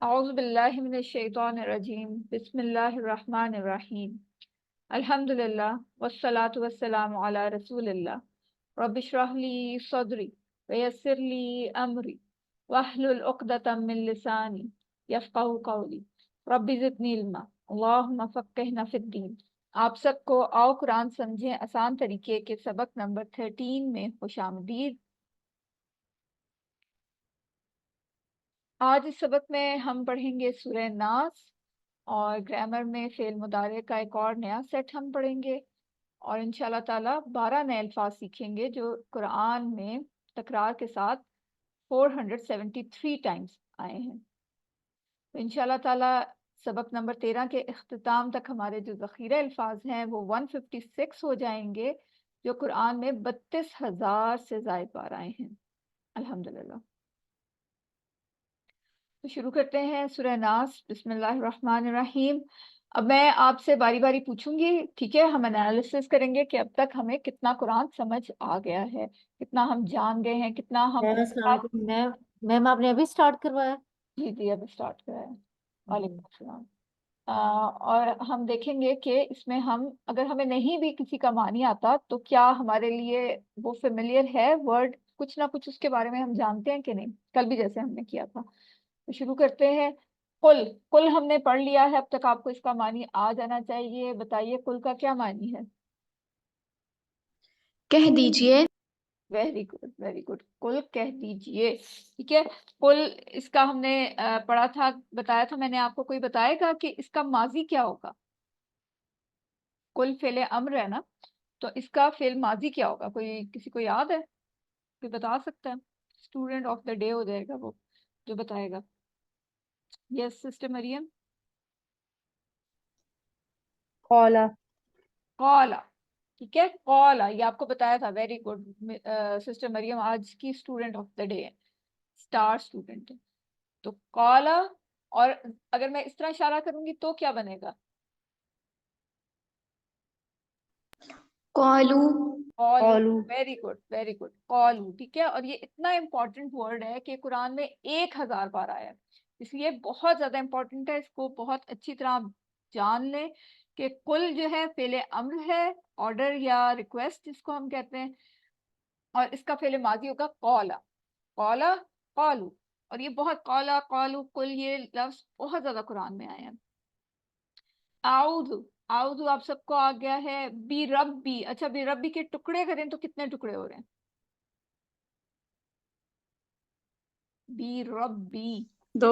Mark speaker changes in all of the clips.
Speaker 1: औज़ु बिल्लाहि मिनश शैतानिर रजीम बिस्मिल्लाहिर रहमानिर रहीम अल्हम्दुलिल्लाह वस्सलातु वस्सलामु अला रसूलिल्लाह रब्बिश्रह ली सदरी वयस्सिर ली अमरी वहलुल उक़दतम मिन लिसानी यफ़क़हू क़ौली रब्बि ज़िदनी इल्मा अल्लाहुम्मा फ़क़्क़िहना फ़िद्दीन। आप सबको आओ कुरान समझें आसान तरीके के सबक नंबर 13 में खुशामदीद। आज इस सबक में हम पढ़ेंगे सूरह नास और ग्रामर में फेल मुदारे का एक और नया सेट हम पढ़ेंगे और इंशाल्लाह ताला 12 नए अल्फाज सीखेंगे जो कुरान में तकरार के साथ 473 टाइम्स आए हैं। तो इंशाल्लाह ताला सबक नंबर 13 के इख्तिताम तक हमारे जो ज़ख़ीरे अल्फाज हैं वो 156 हो जाएंगे, जो कुरान में 32,000 से ज़ायद बार आए हैं। अल्हम्दुलिल्लाह। तो शुरू करते हैं सूरह नास। बिस्मिल्लाहिर्रहमानिर्रहीम। अब मैं आपसे बारी बारी पूछूंगी, ठीक है? हम एनालिसिस करेंगे कि अब तक हमें कितना कुरान समझ आ गया है, कितना हम जान गए हैं, कितना हम
Speaker 2: मैम अस्सलाम वालेकुम। मैम आपने अभी स्टार्ट करवाया?
Speaker 1: जी जी अभी स्टार्ट कराया।
Speaker 2: हम्म।
Speaker 1: वालेकुम अस्सलाम। और हम देखेंगे कि इसमें हम अगर हमें नहीं भी किसी का मानी आता तो क्या हमारे लिए वो फेमिलियर है वर्ड, कुछ ना कुछ उसके बारे में हम जानते हैं कि नहीं, कल भी जैसे हमने किया था। तो शुरू करते हैं। कुल कुल हमने पढ़ लिया है अब तक, आपको इसका मानी आ जाना चाहिए। बताइए कुल का क्या मानी है?
Speaker 3: कह दीजिए।
Speaker 1: वेरी गुड वेरी गुड, कुल कह दीजिए। ठीक है। कुल इसका हमने पढ़ा था, बताया था मैंने आपको। कोई बताएगा कि इसका माजी क्या होगा? कुल फेले अम्र है ना, तो इसका फेल माजी क्या होगा? कोई किसी को याद है? कोई बता सकता है? स्टूडेंट ऑफ द डे हो जाएगा वो जो बताएगा। Yes sister Mariam.
Speaker 2: कौला।
Speaker 1: कॉला। ठीक है, कॉला, ये आपको बताया था। वेरी गुड सिस्टर मरियम आज की स्टूडेंट ऑफ द डे है, स्टार स्टूडेंट है। तो कॉला, और अगर मैं इस तरह इशारा करूंगी तो क्या बनेगा?
Speaker 3: कॉलू।
Speaker 1: कॉलू।
Speaker 2: कौलू।
Speaker 1: वेरी गुड वेरी गुड, कॉलू। ठीक है, और ये इतना इंपॉर्टेंट वर्ड है कि कुरान में 1000 बार आया है, इसलिए बहुत ज्यादा इंपॉर्टेंट है। इसको बहुत अच्छी तरह आप जान लें कि कुल जो है फेले अम्र है, ऑर्डर या रिक्वेस्ट जिसको हम कहते हैं, और इसका फेले माजी होगा कौला। कौला, कौलू। और ये बहुत, कौला कौलू कुल, ये लफ्ज बहुत ज्यादा कुरान में आए हैं। आउदु, आउदु आप सबको आ गया है। बी रब्बी, अच्छा बी रब्बी के टुकड़े करें तो कितने टुकड़े हो रहे हैं? बी रब्बी।
Speaker 3: दो।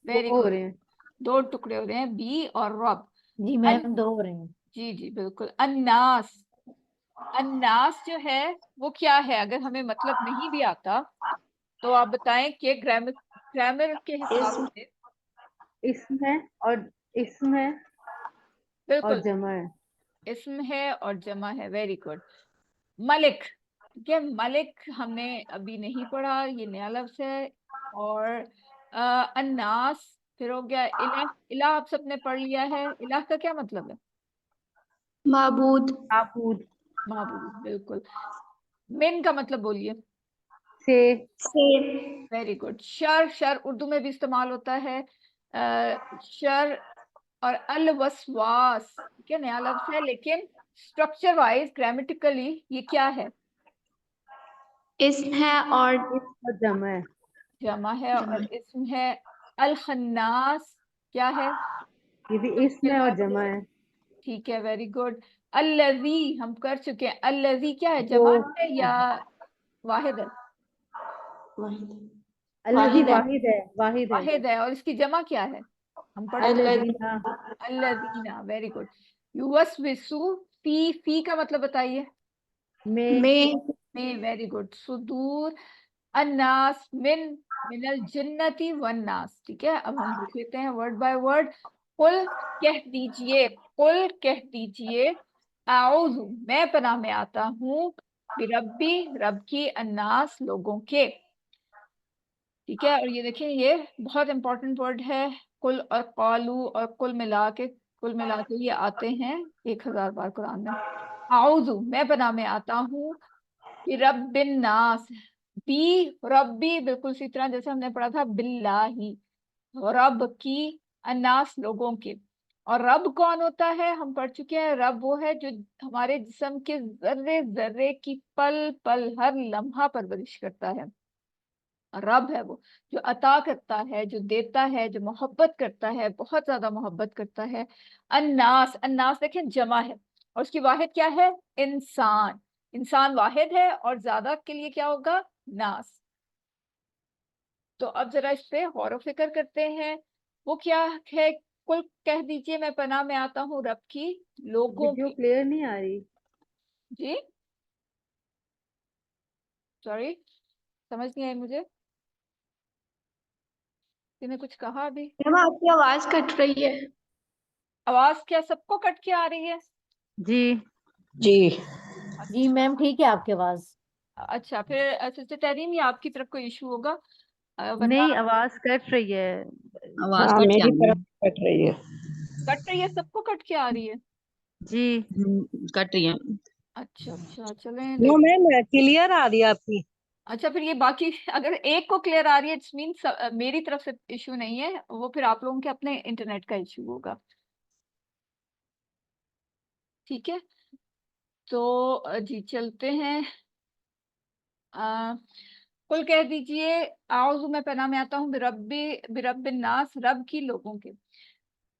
Speaker 1: वेरी
Speaker 2: दो हो
Speaker 1: गुड,
Speaker 2: रहे हैं।
Speaker 1: 2 टुकड़े हो रहे हैं, बी और रब।
Speaker 2: जी
Speaker 1: अन,
Speaker 2: मैम 2 हो रहे हैं।
Speaker 1: जी जी बिल्कुल। अन्नास, अन्नास जो है वो क्या है? अगर हमें मतलब नहीं भी आता तो आप बताएं कि ग्रामर, ग्रामर के हिसाब
Speaker 3: इसम।
Speaker 1: से।
Speaker 2: इसम है और इसम है और
Speaker 1: बिल्कुल,
Speaker 2: जमा है।
Speaker 1: इसम है और जमा है। Very good. मलिक, ठीक है, मलिक हमने अभी नहीं पढ़ा, ये नया लफ्ज है। और अन्नास, फिर हो गया इला। इला आप सबने पढ़ लिया है। इला का क्या मतलब है?
Speaker 3: माबूद।
Speaker 2: ताबूत।
Speaker 1: महबूब, बिल्कुल। मिन का मतलब बोलिए।
Speaker 2: से।
Speaker 3: से।
Speaker 1: Very good. Sir, sir Urdu में भी इस्तेमाल होता है। शर और अल वसवास, ठीक है, नया लफ्ज है, लेकिन स्ट्रक्चर वाइज ग्रामेटिकली ये क्या है?
Speaker 3: इसम है और
Speaker 2: इसम और जमा है।
Speaker 1: जमा है
Speaker 3: जमा
Speaker 1: और
Speaker 3: है।
Speaker 1: इसम है। अल खन्नास क्या है?
Speaker 2: ये भी इसम है और जमा है।
Speaker 1: ठीक है, वेरी गुड। अल्लजी हम कर चुके हैं। अल्लजी क्या है,
Speaker 2: जो
Speaker 1: जमा है या वाहिद है?
Speaker 3: वाहिद।
Speaker 2: अल्लज़ी
Speaker 3: वाहिद है।
Speaker 2: वाहिद है। वाहिद है।
Speaker 1: वाहिद है, और इसकी जमा क्या है? हम पढ़ चुके हैं।
Speaker 3: अल्लज़ी।
Speaker 2: अल्लज़ीना।
Speaker 1: अल्लजीना, वेरी गुड। युवस्विसु, फी का मतलब बताइए।
Speaker 2: में।
Speaker 3: में।
Speaker 1: में, वेरी गुड। सुदूर। अन्नास, मिनल जिन्नति वन्नास। ठीक है, अब हम देख लेते हैं वर्ड बाय वर्ड। कुल कह दीजिए, कुल कह दीजिए। आऊज़ु मैं पनाह में आता हूँ, बिरब्बी रब की, अन्नास लोगों के। ठीक है, और ये देखिए ये बहुत इंपॉर्टेंट वर्ड है। कुल और कौलू और कुल मिला के ये आते हैं 1000 बार कुरान में। आऊज़ु मैं पनाह में आता हूँ, बिरब्बिन नास, बी रब्बी बिल्कुल इसी तरह जैसे हमने पढ़ा था बिल्लाही। रब की, अन्नास लोगों के। और रब कौन होता है, हम पढ़ चुके हैं। रब वो है जो हमारे जिस्म के जर्रे जर्रे की पल पल हर लम्हा परवरिश करता है। रब है वो जो अता करता है, जो देता है, जो मोहब्बत करता है, बहुत ज्यादा मोहब्बत करता है। अन्नास, अन्नास देखें जमा है और उसकी वाहिद क्या है, इंसान। इंसान वाहिद है और ज्यादा के लिए क्या होगा, नास। तो अब जरा इस पे गौर व फिक्र करते हैं। वो क्या है, कुल कह दीजिए मैं पनाह में आता हूँ रब की, लोगों
Speaker 2: वीडियो
Speaker 1: की।
Speaker 2: क्लियर नहीं आ रही।
Speaker 1: जी सॉरी, समझ नहीं आई मुझे, किसी ने कुछ कहा अभी।
Speaker 3: मैम आपकी आवाज कट रही है।
Speaker 1: आवाज क्या सबको कट के आ रही है?
Speaker 2: जी
Speaker 4: जी
Speaker 1: अच्छा
Speaker 4: मैम ठीक है आपकी आवाज।
Speaker 1: अच्छा, फिर सिस्टर तहरीन, ये आपकी तरफ कोई इशू होगा, वरना
Speaker 2: नहीं, आवाज कट रही है।
Speaker 4: आवाज
Speaker 3: हाँ
Speaker 4: कट के
Speaker 3: मेरी
Speaker 4: आ रही
Speaker 3: तरफ कट रही है।
Speaker 1: कट रही है, सबको कट के आ रही है।
Speaker 2: जी
Speaker 4: कट रही है।
Speaker 1: अच्छा अच्छा, चलें
Speaker 5: नो
Speaker 1: देख।
Speaker 5: मैम क्लियर आ रही है आपकी।
Speaker 1: अच्छा, फिर ये बाकी अगर एक को क्लियर आ रही है, इट्स मीन मेरी तरफ से इशू नहीं है, वो फिर आप लोगों के अपने इंटरनेट का इशू होगा। ठीक है, तो जी चलते हैं। अ, कुल कह दीजिए, आउज़ु में पनाह में आता हूँ बिरब्बिन नास, रब की, लोगों के।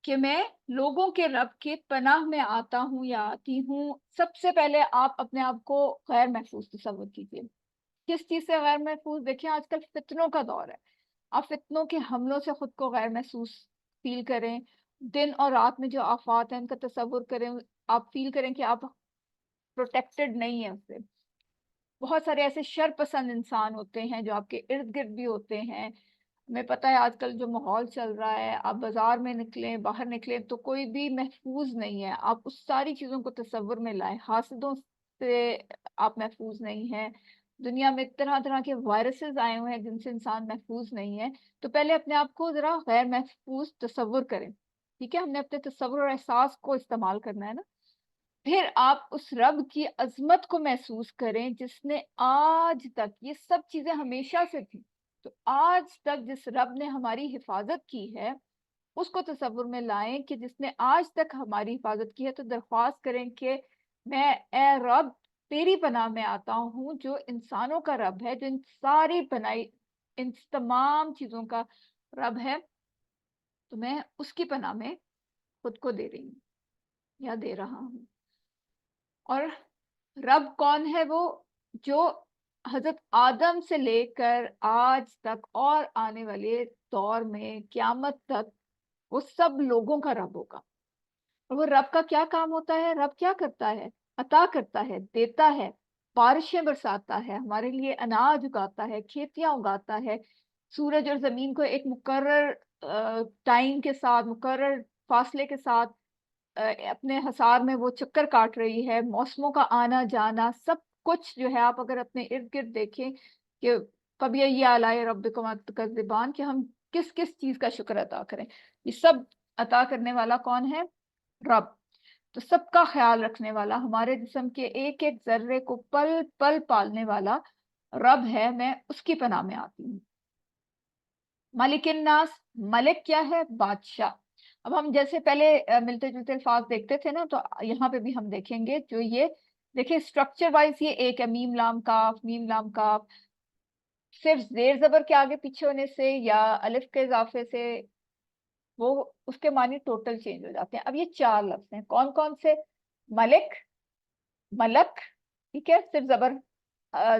Speaker 1: कि मैं लोगों के रब के पनाह में आता हूँ या आती हूँ। सबसे पहले आप अपने आप को गैर महफूज तस्वर कीजिए। किस चीज से गैर महफूज? देखिए आजकल फितनों का दौर है, आप फितनों के हमलों से खुद को गैर महसूस फील करें। दिन और रात में जो आफात हैं उनका तस्वुर करें, आप फील करें कि आप प्रोटेक्टेड नहीं है उससे। बहुत सारे ऐसे शर पसंद इंसान होते हैं जो आपके इर्द गिर्द भी होते हैं। हमें पता है आजकल जो माहौल चल रहा है, आप बाजार में निकलें, बाहर निकलें तो कोई भी महफूज नहीं है। आप उस सारी चीजों को तस्वुर में लाएं, हासदों से आप महफूज नहीं हैं। दुनिया में तरह तरह के वायरसेस आए हुए हैं जिनसे इंसान महफूज नहीं है। तो पहले अपने आप को जरा गैर महफूज तस्वुर करें। ठीक है, हमने अपने तस्वुर और एहसास को इस्तेमाल करना है ना। फिर आप उस रब की अजमत को महसूस करें जिसने आज तक, ये सब चीजें हमेशा से थी, तो आज तक जिस रब ने हमारी हिफाजत की है उसको तस्वुर में लाएं कि जिसने आज तक हमारी हिफाजत की है। तो दरख्वास्त करें कि मैं, ए रब, तेरी पनाह में आता हूँ जो इंसानों का रब है, जो इन सारी बनाई, इन तमाम चीजों का रब है। तो मैं उसकी पनाह में खुद को दे रही हूँ या दे रहा हूँ। और रब कौन है? वो जो हजरत आदम से लेकर आज तक और आने वाले दौर में क़यामत तक वो सब लोगों का रब होगा। और वो रब का क्या काम होता है? रब क्या करता है? अता करता है, देता है, बारिशें बरसाता है, हमारे लिए अनाज उगाता है, खेतियां उगाता है। सूरज और जमीन को एक मुकर्रर टाइम के साथ, मुकर्रर फासले के साथ अपने हसार में वो चक्कर काट रही है। मौसमों का आना जाना सब कुछ जो है, आप अगर अपने इर्द गिर्द देखें कि कभी ये आलाए रब्बिकुम तुकज़्ज़िबान, कि हम किस किस चीज का शुक्र अदा करें। ये सब अता करने वाला कौन है? रब। तो सबका ख्याल रखने वाला, हमारे जिस्म के एक एक जर्रे को पल पल पालने वाला रब है। मैं उसकी पनाह में आती हूँ। मालिकिन नास, मलिक क्या है? बादशाह। अब हम जैसे पहले मिलते जुलते अल्फाज देखते थे ना, तो यहाँ पे भी हम देखेंगे जो ये, देखिए स्ट्रक्चर वाइज ये एक है, मीम लाम काफ, मीम लाम काफ। सिर्फ जेर जबर के आगे पीछे होने से या अलिफ के इजाफे से वो उसके मानी टोटल चेंज हो जाते हैं। अब ये चार लफ्ज हैं, कौन कौन से? मलिक, मलक, ठीक है, सिर्फ जबर,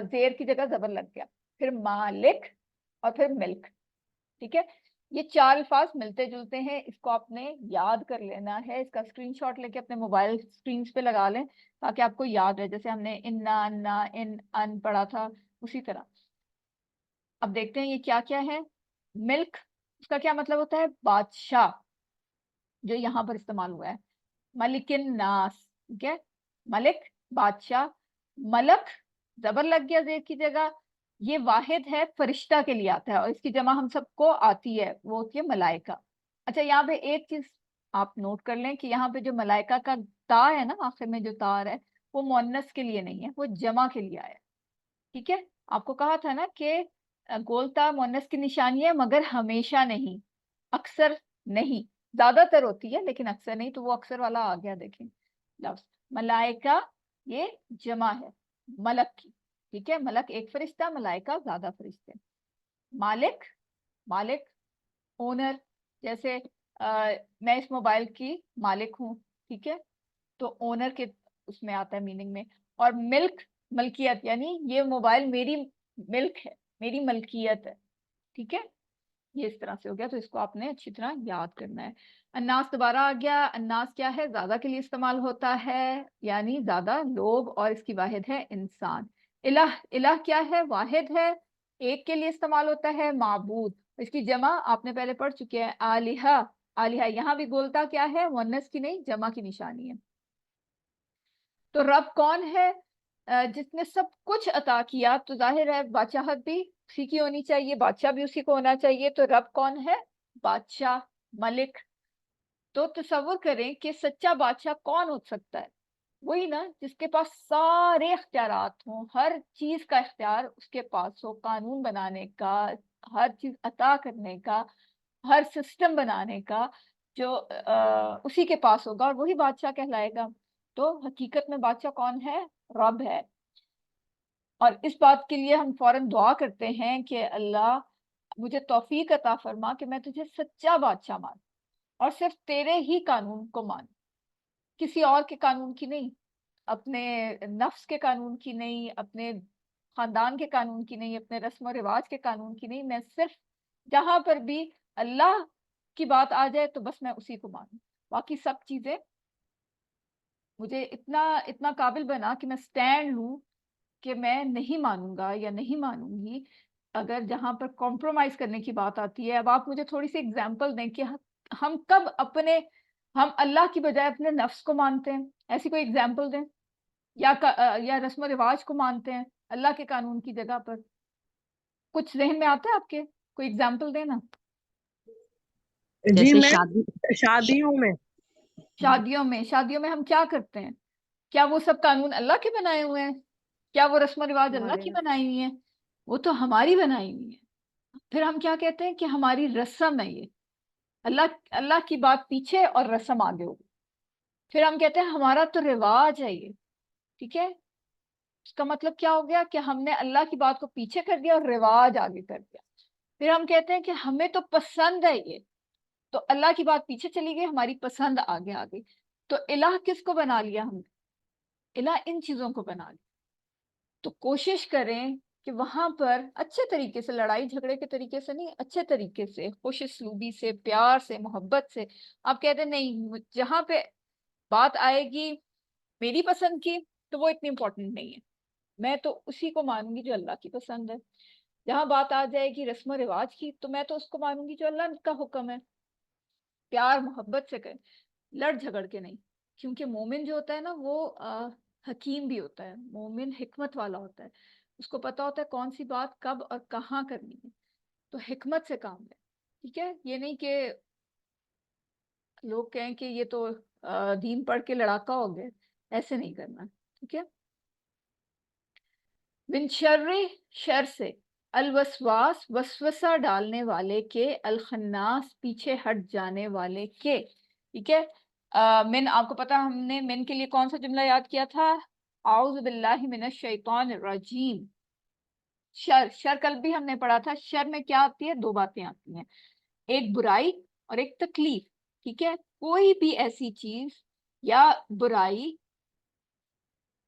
Speaker 1: जेर की जगह जबर लग गया, फिर मालिक और फिर मिल्क। ठीक है, ये चार अल्फाज मिलते जुलते हैं, इसको आपने याद कर लेना है। इसका स्क्रीनशॉट लेके अपने मोबाइल स्क्रीन पे लगा लें ताकि आपको याद रहे, जैसे हमने इन्ना, अन्ना, इन, अन पढ़ा था उसी तरह। अब देखते हैं ये क्या क्या है। मिल्क, उसका क्या मतलब होता है? बादशाह, जो यहाँ पर इस्तेमाल हुआ है। मलिकिन नास, ठीक है, मलिक, बादशाह। मलक, जबर लग गया जेर की जगह, ये वाहिद है, फरिश्ता के लिए आता है और इसकी जमा हम सबको आती है, वो होती है मलाइका। अच्छा, यहाँ पे एक चीज आप नोट कर लें कि यहाँ पे जो मलाइका का ता है ना, आखिर में जो तार है, वो मुअन्नस के लिए नहीं है, वो जमा के लिए आया। ठीक है, आपको कहा था ना कि गोल ता मुअन्नस की निशानी है मगर हमेशा नहीं। अक्सर नहीं, ज्यादातर होती है लेकिन अक्सर नहीं। तो वो अक्सर वाला आ गया, देखें लफ्ज मलाइका, ये जमा है मलक की, ठीक है। मलक एक फरिश्ता, मलाइका ज्यादा फरिश्ते। मालिक, मालिक ओनर, जैसे मैं इस मोबाइल की मालिक हूँ, ठीक है, तो ओनर के उसमें आता है मीनिंग में। और मिल्क, मलकियत, यानी ये मोबाइल मेरी मिल्क है, मेरी मलकियत है, ठीक है। ये इस तरह से हो गया, तो इसको आपने अच्छी तरह याद करना है। अन्नास दोबारा आ गया। अन्नास क्या है, ज्यादा के लिए इस्तेमाल होता है, यानी ज्यादा लोग, और इसकी वाहिद है इंसान। इलाह, इलाह क्या है, वाहिद है, एक के लिए इस्तेमाल होता है, माबूद। इसकी जमा आपने पहले पढ़ चुके हैं, आलिहा। आलिहा यहाँ भी बोलता क्या है, मुअन्नस की नहीं, जमा की निशानी है। तो रब कौन है, जिसने सब कुछ अता किया, तो जाहिर है बादशाहत भी उसी की होनी चाहिए, बादशाह भी उसी को होना चाहिए। तो रब कौन है, बादशाह, मलिक। तो तसव्वुर करें कि सच्चा बादशाह कौन हो सकता है, वही ना जिसके पास सारे इख्तियारात हों, हर चीज का इख्तियार उसके पास हो, कानून बनाने का, हर चीज अता करने का, हर सिस्टम बनाने का, जो उसी के पास होगा, और वही बादशाह कहलाएगा। तो हकीकत में बादशाह कौन है, रब है। और इस बात के लिए हम फौरन दुआ करते हैं कि अल्लाह मुझे तौफीक अता फरमा कि मैं तुझे सच्चा बादशाह मान, और सिर्फ तेरे ही कानून को मान, किसी और के कानून की नहीं, अपने नफ्स के कानून की नहीं, अपने खानदान के कानून की नहीं, अपने रस्म और रिवाज के कानून की नहीं। मैं सिर्फ जहां पर भी अल्लाह की बात आ जाए तो बस मैं उसी को मानूं। बाकी सब चीजें मुझे इतना इतना काबिल बना कि मैं स्टैंड लूं कि मैं नहीं मानूंगा या नहीं मानूंगी अगर जहां पर कॉम्प्रोमाइज करने की बात आती है। अब आप मुझे थोड़ी सी एग्जांपल दें कि हम कब अपने, हम अल्लाह की बजाय अपने नफ्स को मानते हैं, ऐसी कोई एग्जांपल दें। या रस्म रिवाज को मानते हैं अल्लाह के कानून की जगह पर। कुछ ज़हन में आता है आपके, कोई एग्जांपल देना।
Speaker 5: जी
Speaker 4: जैसे
Speaker 5: मैम, शादियों में।
Speaker 1: शादियों में, शादियों में हम क्या करते हैं, क्या वो सब कानून अल्लाह के बनाए हुए हैं, क्या वो रस्म रिवाज अल्लाह की बनाई हुई है, वो तो हमारी बनाई हुई है। फिर हम क्या कहते हैं कि हमारी रस्म है ये, अल्लाह अल्लाह की बात पीछे और रस्म आगे होगी। फिर हम कहते हैं हमारा तो रिवाज है ये, ठीक है। इसका मतलब क्या हो गया कि हमने अल्लाह की बात को पीछे कर दिया और रिवाज आगे कर दिया। फिर हम कहते हैं कि हमें तो पसंद है ये, तो अल्लाह की बात पीछे चली गई, हमारी पसंद आगे आ गई। तो इलाह किसको बना लिया हमने, इलाह इन चीजों को बना लिया। तो कोशिश करें कि वहां पर अच्छे तरीके से, लड़ाई झगड़े के तरीके से नहीं, अच्छे तरीके से, खुश उसलूबी से, प्यार से, मोहब्बत से आप कहते हैं नहीं, जहां पे बात आएगी मेरी पसंद की तो वो इतनी इंपॉर्टेंट नहीं है, मैं तो उसी को मानूंगी जो अल्लाह की पसंद है। जहां बात आ जाएगी रस्म रिवाज की तो मैं तो उसको मानूंगी जो अल्लाह का हुक्म है। प्यार मोहब्बत से करें, लड़ झगड़ के नहीं। क्योंकि मोमिन जो होता है ना वो हकीम भी होता है, मोमिन हिकमत वाला होता है, उसको पता होता है कौन सी बात कब और कहाँ करनी है। तो हिकमत से काम ले, ठीक है। ये नहीं कि लोग कहें कि ये तो दीन पढ़ के लड़ाका हो गए, ऐसे नहीं करना, ठीक है। बिन शर्रि, शर से, अलवसवास, वसवसा डालने वाले के, अलखन्नास, पीछे हट जाने वाले के, ठीक है। मिन, आपको पता हमने मिन के लिए कौन सा जुमला याद किया था, आउज़ बिल्लाहि मिनश शैतानिर रजीम। शर, शर कल भी हमने पढ़ा था। शर में क्या आती है, दो बातें आती हैं, एक बुराई और एक तकलीफ, ठीक है। कोई भी ऐसी चीज या बुराई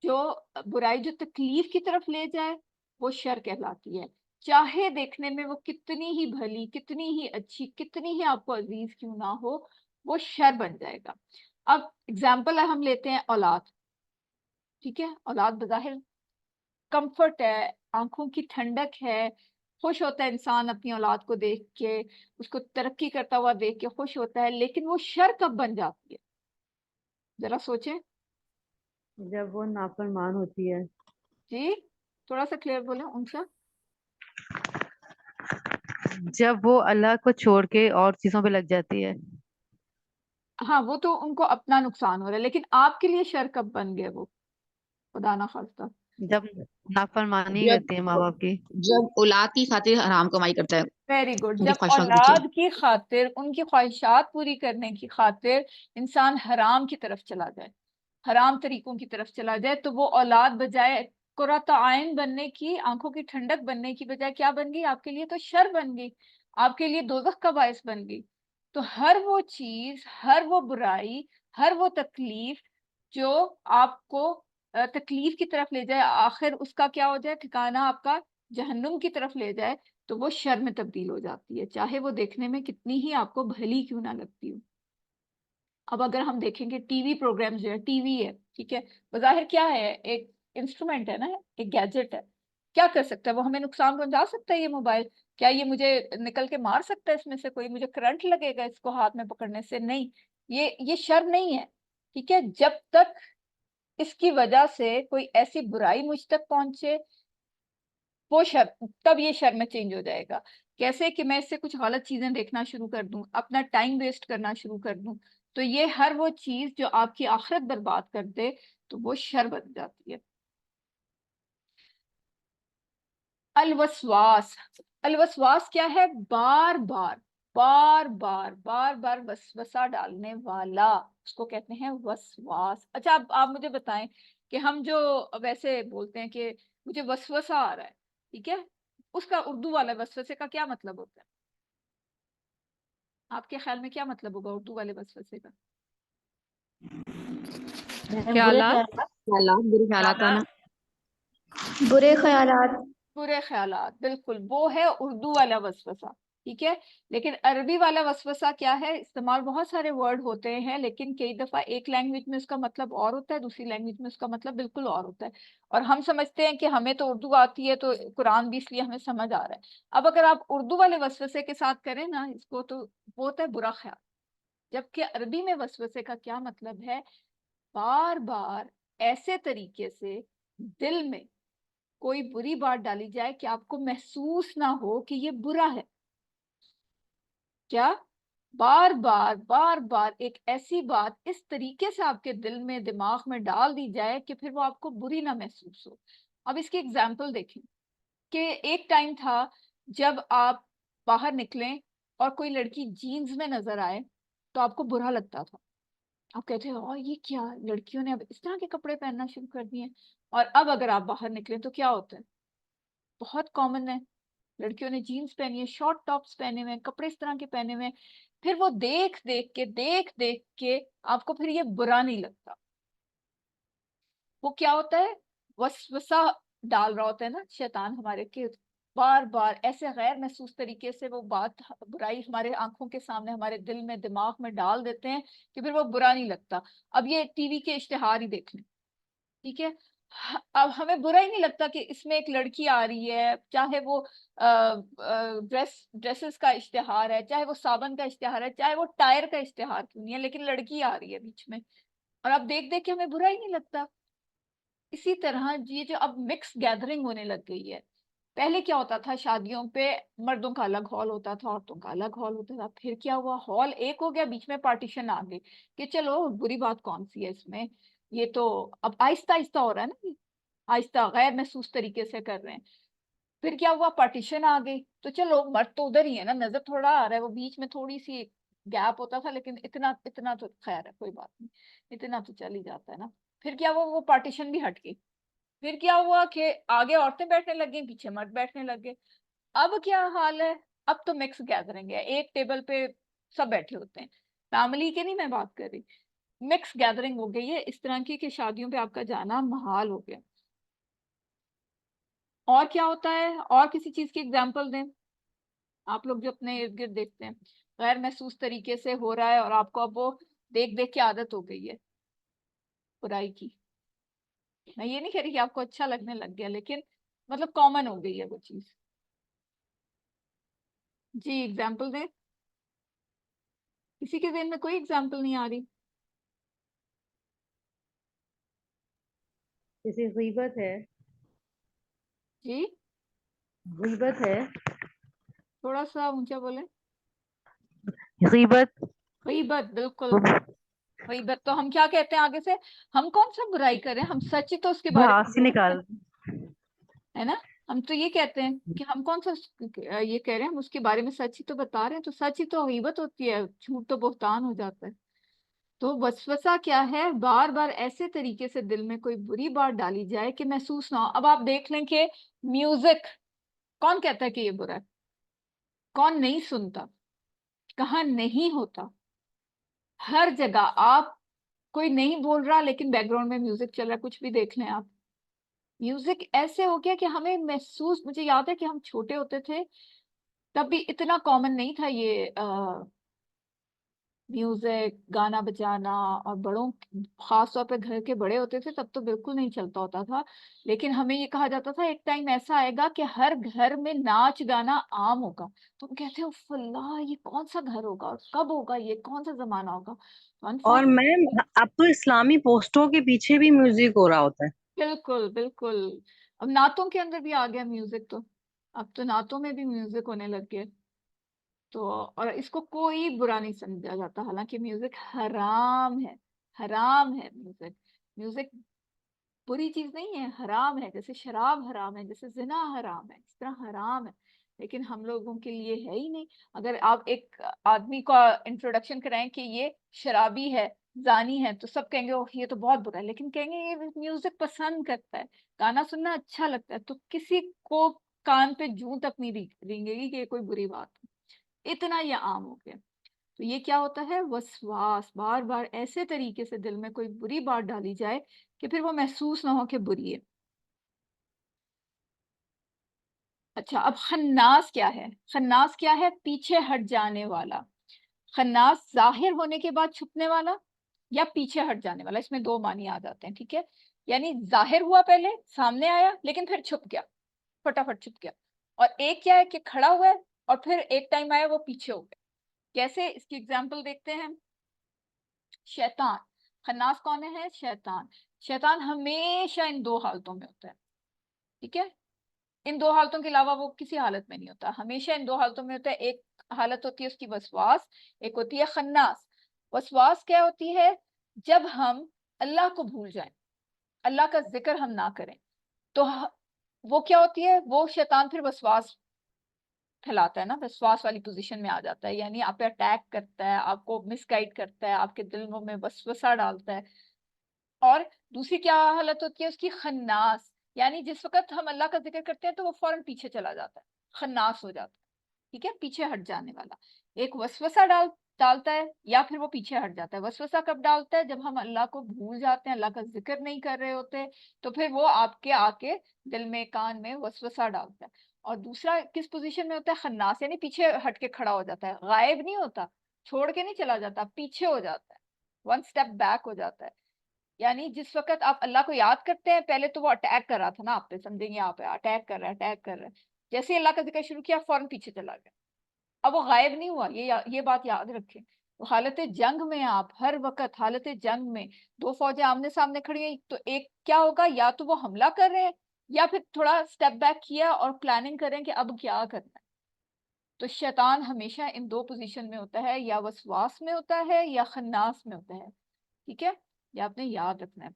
Speaker 1: जो तकलीफ की तरफ ले जाए वो शर कहलाती है, चाहे देखने में वो कितनी ही भली, कितनी ही अच्छी, कितनी ही आपको अजीज क्यों ना हो, वो शर बन जाएगा। अब एग्जाम्पल हम लेते हैं औलाद, ठीक है। औलाद बज़ाहिर कंफर्ट है, आंखों की ठंडक है, खुश होता है इंसान अपनी औलाद को देख के, उसको तरक्की करता हुआ देख के खुश होता है। लेकिन वो शर कब बन जाती है, जरा सोचें।
Speaker 2: जब वो नाफरमान होती है।
Speaker 1: जी, थोड़ा सा क्लियर बोले उनसा।
Speaker 2: जब वो अल्लाह को छोड़ के और चीजों पे लग जाती है।
Speaker 1: हाँ, वो तो उनको अपना नुकसान हो रहा है, लेकिन आपके लिए शर कब बन गए वो, खुदा ना खास्ता।
Speaker 2: जब नाफरमानी
Speaker 4: जब
Speaker 2: करती है माँ बाप की।
Speaker 4: जब औलाद की खातिर हराम कमाई करता है।
Speaker 1: Very good.
Speaker 4: उनकी
Speaker 1: जब
Speaker 4: ख्वाहिशात पूरी
Speaker 1: औलाद की खातिर, उनकी ख्वाहिशात पूरी करने की खातिर इंसान हराम की तरफ चला जाए, हराम तरीकों की तरफ चला जाए, तो वो औलाद बजाय कुर्रत आइन बनने की, आंखों की ठंडक बनने की बजाय क्या बन गई? आपके लिए तो शर बन गई, आपके लिए दोज़ख का बायस बन गई। तो हर वो चीज, हर वो बुराई, हर वो तकलीफ जो आपको तकलीफ की तरफ ले जाए, आखिर उसका क्या हो जाए? ठिकाना आपका जहन्नुम की तरफ ले जाए, तो वो शर में तब्दील हो जाती है, चाहे वो देखने में कितनी ही आपको भली क्यों ना लगती हो। अब अगर हम देखेंगे टीवी प्रोग्राम्स, जो है टीवी है, ठीक है, बज़ाहिर क्या है? एक इंस्ट्रूमेंट है ना, एक गैजेट है। क्या कर सकता है वो? हमें नुकसान पहुंचा सकता है ये मोबाइल? क्या ये मुझे निकल के मार सकता है इसमें से कोई? मुझे करंट लगेगा इसको हाथ में पकड़ने से? नहीं, ये शर नहीं है, ठीक है। जब तक इसकी वजह से कोई ऐसी बुराई मुझ तक पहुंचे, वो शर, तब ये शर में चेंज हो जाएगा। कैसे? कि मैं इससे कुछ गलत चीजें देखना शुरू कर दूं, अपना टाइम वेस्ट करना शुरू कर दूं, तो ये हर वो चीज जो आपकी आखिरत बर्बाद कर दे, तो वो शर बन जाती है। अलवसवास, अलवसवास क्या है? बार बार बार बार बार बार वसवसा डालने वाला, उसको कहते हैं वसवास। अच्छा, आप मुझे बताएं कि हम जो वैसे बोलते हैं कि मुझे वसवसा आ रहा है, ठीक है, उसका उर्दू वाला वसवसे का क्या मतलब होता है? आपके ख्याल में क्या मतलब होगा उर्दू वाले वसवसे का?
Speaker 4: बुरे
Speaker 2: ख्यालात।
Speaker 4: ख्यालात, बुरे ख्यालात आना।
Speaker 3: बुरे ख्यालात।
Speaker 1: बुरे ख्यालात, बिल्कुल, वो है उर्दू वाला वसवसा, ठीक है। लेकिन अरबी वाला वसवसा क्या है? इस्तेमाल बहुत सारे वर्ड होते हैं, लेकिन कई दफा एक लैंग्वेज में उसका मतलब और होता है, दूसरी लैंग्वेज में उसका मतलब बिल्कुल और होता है। और हम समझते हैं कि हमें तो उर्दू आती है, तो कुरान भी इसलिए हमें समझ आ रहा है। अब अगर आप उर्दू वाले वसवसे के साथ करें ना इसको, तो वो होता है बुरा ख्याल। जबकि अरबी में वसवसे का क्या मतलब है? बार बार ऐसे तरीके से दिल में कोई बुरी बात डाली जाए कि आपको महसूस ना हो कि ये बुरा है। क्या? बार बार एक ऐसी बात इस तरीके से आपके दिल में, दिमाग में डाल दी जाए कि फिर वो आपको बुरी ना महसूस हो। अब इसकी एग्जाम्पल देखें कि एक टाइम था जब आप बाहर निकलें और कोई लड़की जीन्स में नजर आए, तो आपको बुरा लगता था। आप कहते हो, और ये क्या, लड़कियों ने अब इस तरह के कपड़े पहनना शुरू कर दिए हैं। और अब अगर आप बाहर निकलें तो क्या होता है? बहुत कॉमन है, लड़कियों ने जीन्स पहनी है, शॉर्ट टॉप्स पहने हुए हैं, कपड़े इस तरह के पहने हुए हैं। फिर वो देख देख के आपको फिर ये बुरा नहीं लगता। वो क्या होता है? वसवसा डाल रहा होता है ना शैतान हमारे के, बार बार ऐसे गैर महसूस तरीके से वो बात, बुराई हमारे आंखों के सामने, हमारे दिल में, दिमाग में डाल देते हैं कि फिर वो बुरा नहीं लगता। अब ये टीवी के इश्तिहार ही देख लें, ठीक है, अब हमें बुरा ही नहीं लगता कि इसमें एक लड़की आ रही है, चाहे वो ड्रेसेस का इश्तिहार है, चाहे वो साबन का इश्तिहार है, चाहे वो टायर का इश्तिहार क्यों नहीं है, लेकिन लड़की आ रही है बीच में, और अब देख देख के हमें बुरा ही नहीं लगता। इसी तरह ये जो अब मिक्स गैदरिंग होने लग गई है। पहले क्या होता था शादियों पे? मर्दों का अलग हॉल होता था, औरतों का अलग हॉल होता था। फिर क्या हुआ? हॉल एक हो गया, बीच में पार्टीशन आ गई कि चलो बुरी बात कौन सी है इसमें, ये तो अब आहिस्ता आहिस्ता हो रहा है ना, आहिस्ता गैर महसूस तरीके से कर रहे हैं। फिर क्या हुआ? पार्टीशन आ गई, तो चलो मर्द तो उधर ही है ना, नजर थोड़ा आ रहा है, वो बीच में थोड़ी सी गैप होता था, लेकिन इतना इतना तो खैर है, कोई बात नहीं, इतना तो चल ही जाता है ना। फिर क्या हुआ? वो पार्टीशन भी हट गई। फिर क्या हुआ कि आगे औरतें बैठने लग गई, पीछे मर्द बैठने लग गए। अब क्या हाल है? अब तो मिक्स गैदरिंग है, एक टेबल पे सब बैठे होते हैं। फैमिली की नहीं मैं बात कर रही, मिक्स गैदरिंग हो गई है इस तरह की कि शादियों पे आपका जाना महाल हो गया। और क्या होता है? और किसी चीज की एग्जांपल दें आप लोग जो अपने इर्द गिर्द देखते हैं, गैर महसूस तरीके से हो रहा है और आपको अब वो देख देख के आदत हो गई है बुराई की। मैं ये नहीं कह रही कि आपको अच्छा लगने लग गया, लेकिन मतलब कॉमन हो गई है वो चीज। जी, एग्जाम्पल दें। किसी के ज़हन में कोई एग्जाम्पल नहीं आ रही?
Speaker 2: जैसे गीबत है।
Speaker 1: जी,
Speaker 2: गीबत है।
Speaker 1: थोड़ा सा ऊंचा बोले।
Speaker 2: गीबत।
Speaker 1: गीबत, बिल्कुल। गीबत तो हम क्या कहते हैं आगे से? हम कौन सा बुराई करें, हम सच ही तो उसके बारे में
Speaker 2: भड़ास
Speaker 1: बोलते हैं,
Speaker 2: निकाल।
Speaker 1: है ना। हम तो ये कहते हैं कि हम कौन सा ये कह रहे हैं, हम उसके बारे में सच ही तो बता रहे हैं, तो सच ही तो गीबत होती है, झूठ तो बुहतान हो जाता है। तो वसवसा क्या है? बार बार ऐसे तरीके से दिल में कोई बुरी बात डाली जाए कि महसूस ना हो। अब आप देख लें कि म्यूजिक, कौन कहता है कि ये बुरा है? कौन नहीं सुनता? कहाँ नहीं होता? हर जगह आप, कोई नहीं बोल रहा लेकिन बैकग्राउंड में म्यूजिक चल रहा है, कुछ भी देख लें आप। म्यूजिक ऐसे हो गया कि हमें महसूस, मुझे याद है कि हम छोटे होते थे तब भी इतना कॉमन नहीं था ये म्यूजिक, गाना बजाना। और बड़ों, खास तौर पे घर के बड़े होते थे तब तो बिल्कुल नहीं चलता होता था। लेकिन हमें ये कहा जाता था एक टाइम ऐसा आएगा कि हर घर में नाच गाना आम होगा। तो हम कहते हो फल्ला, ये कौन सा घर होगा और कब होगा, ये कौन सा जमाना होगा? तो
Speaker 5: और मैम अब तो इस्लामी पोस्टों के पीछे भी म्यूजिक हो रहा होता है।
Speaker 1: बिल्कुल बिल्कुल। अब नातों के अंदर भी आ गया म्यूजिक, तो अब तो नातों में भी म्यूजिक होने लग गया। तो और इसको कोई बुरा नहीं समझा जाता, हालांकि म्यूजिक हराम है। हराम है म्यूजिक। म्यूजिक बुरी चीज नहीं है, हराम है। जैसे शराब हराम है, जैसे जिना हराम है, इस तरह हराम है। लेकिन हम लोगों के लिए है ही नहीं। अगर आप एक आदमी का इंट्रोडक्शन कराएं कि ये शराबी है, जानी है, तो सब कहेंगे ओह ये तो बहुत बुरा है। लेकिन कहेंगे ये म्यूजिक पसंद करता है, गाना सुनना अच्छा लगता है, तो किसी को कान पे जूं तक नहीं रेंगेगी कि ये कोई बुरी बात है। इतना ये आम हो गया। तो ये क्या होता है? वसवास। बार बार ऐसे तरीके से दिल में कोई बुरी बात डाली जाए कि फिर वो महसूस ना हो कि बुरी है। अच्छा, अब खन्नास क्या है? खन्नास क्या है? पीछे हट जाने वाला। खन्नास जाहिर होने के बाद छुपने वाला या पीछे हट जाने वाला, इसमें दो मानी आ जाते हैं, ठीक है। यानी जाहिर हुआ, पहले सामने आया लेकिन फिर छुप गया, फटाफट छुप गया। और एक क्या है कि खड़ा हुआ है और फिर एक टाइम आया वो पीछे हो गया। कैसे? इसकी एग्जाम्पल देखते हैं। शैतान। खन्नास कौन है? शैतान। शैतान हमेशा इन दो हालतों में होता है, ठीक है। इन दो हालतों के अलावा वो किसी हालत में नहीं होता, हमेशा इन दो हालतों में होता है। एक हालत होती है उसकी वसवास, एक होती है खन्नास। वसवास क्या होती है? जब हम अल्लाह को भूल जाएं, अल्लाह का जिक्र हम ना करें, तो वो क्या होती है? वो शैतान फिर वसवास फैलाता है ना, विश्वास वाली पोजीशन में आ जाता है। यानी आप पे अटैक करता है, आपको मिसगाइड करता है, आपके दिलों में वसवसा डालता है। और दूसरी क्या हालत होती है उसकी? खन्नास। यानी जिस वक्त हम अल्लाह का जिक्र करते हैं तो वो फौरन पीछे चला जाता है, खन्नास हो जाता है, ठीक है, पीछे हट जाने वाला। एक वसवसा डालता है या फिर वो पीछे हट जाता है। वसवसा कब डालता है? जब हम अल्लाह को भूल जाते हैं, अल्लाह का जिक्र नहीं कर रहे होते, तो फिर वो आपके आके दिल में, कान में वसवसा डालता है। और दूसरा किस पोजीशन में होता है? खन्नास, यानी पीछे हट के खड़ा हो जाता है, गायब नहीं होता, छोड़ के नहीं चला जाता, पीछे हो जाता है, वन स्टेप बैक हो जाता है। यानी जिस वक्त आप अल्लाह को याद करते हैं, पहले तो वो अटैक कर रहा था ना आप पे, समझेंगे आप, अटैक कर रहा है, अटैक कर रहा है। जैसे ही अल्लाह का जिक्र शुरू किया फौरन पीछे चला गया। अब वो गायब नहीं हुआ, ये बात याद रखें। तो हालत जंग में आप हर वक्त, हालत जंग में दो फौजें आमने सामने खड़ी हैं, तो एक क्या होगा, या तो वो हमला कर रहे हैं या फिर थोड़ा स्टेप बैक किया और प्लानिंग करें कि अब क्या करना है। तो शैतान हमेशा इन दो पोजीशन में होता है, या वसवास में होता है या खन्नास में होता है, ठीक है। ये आपने याद रखना है।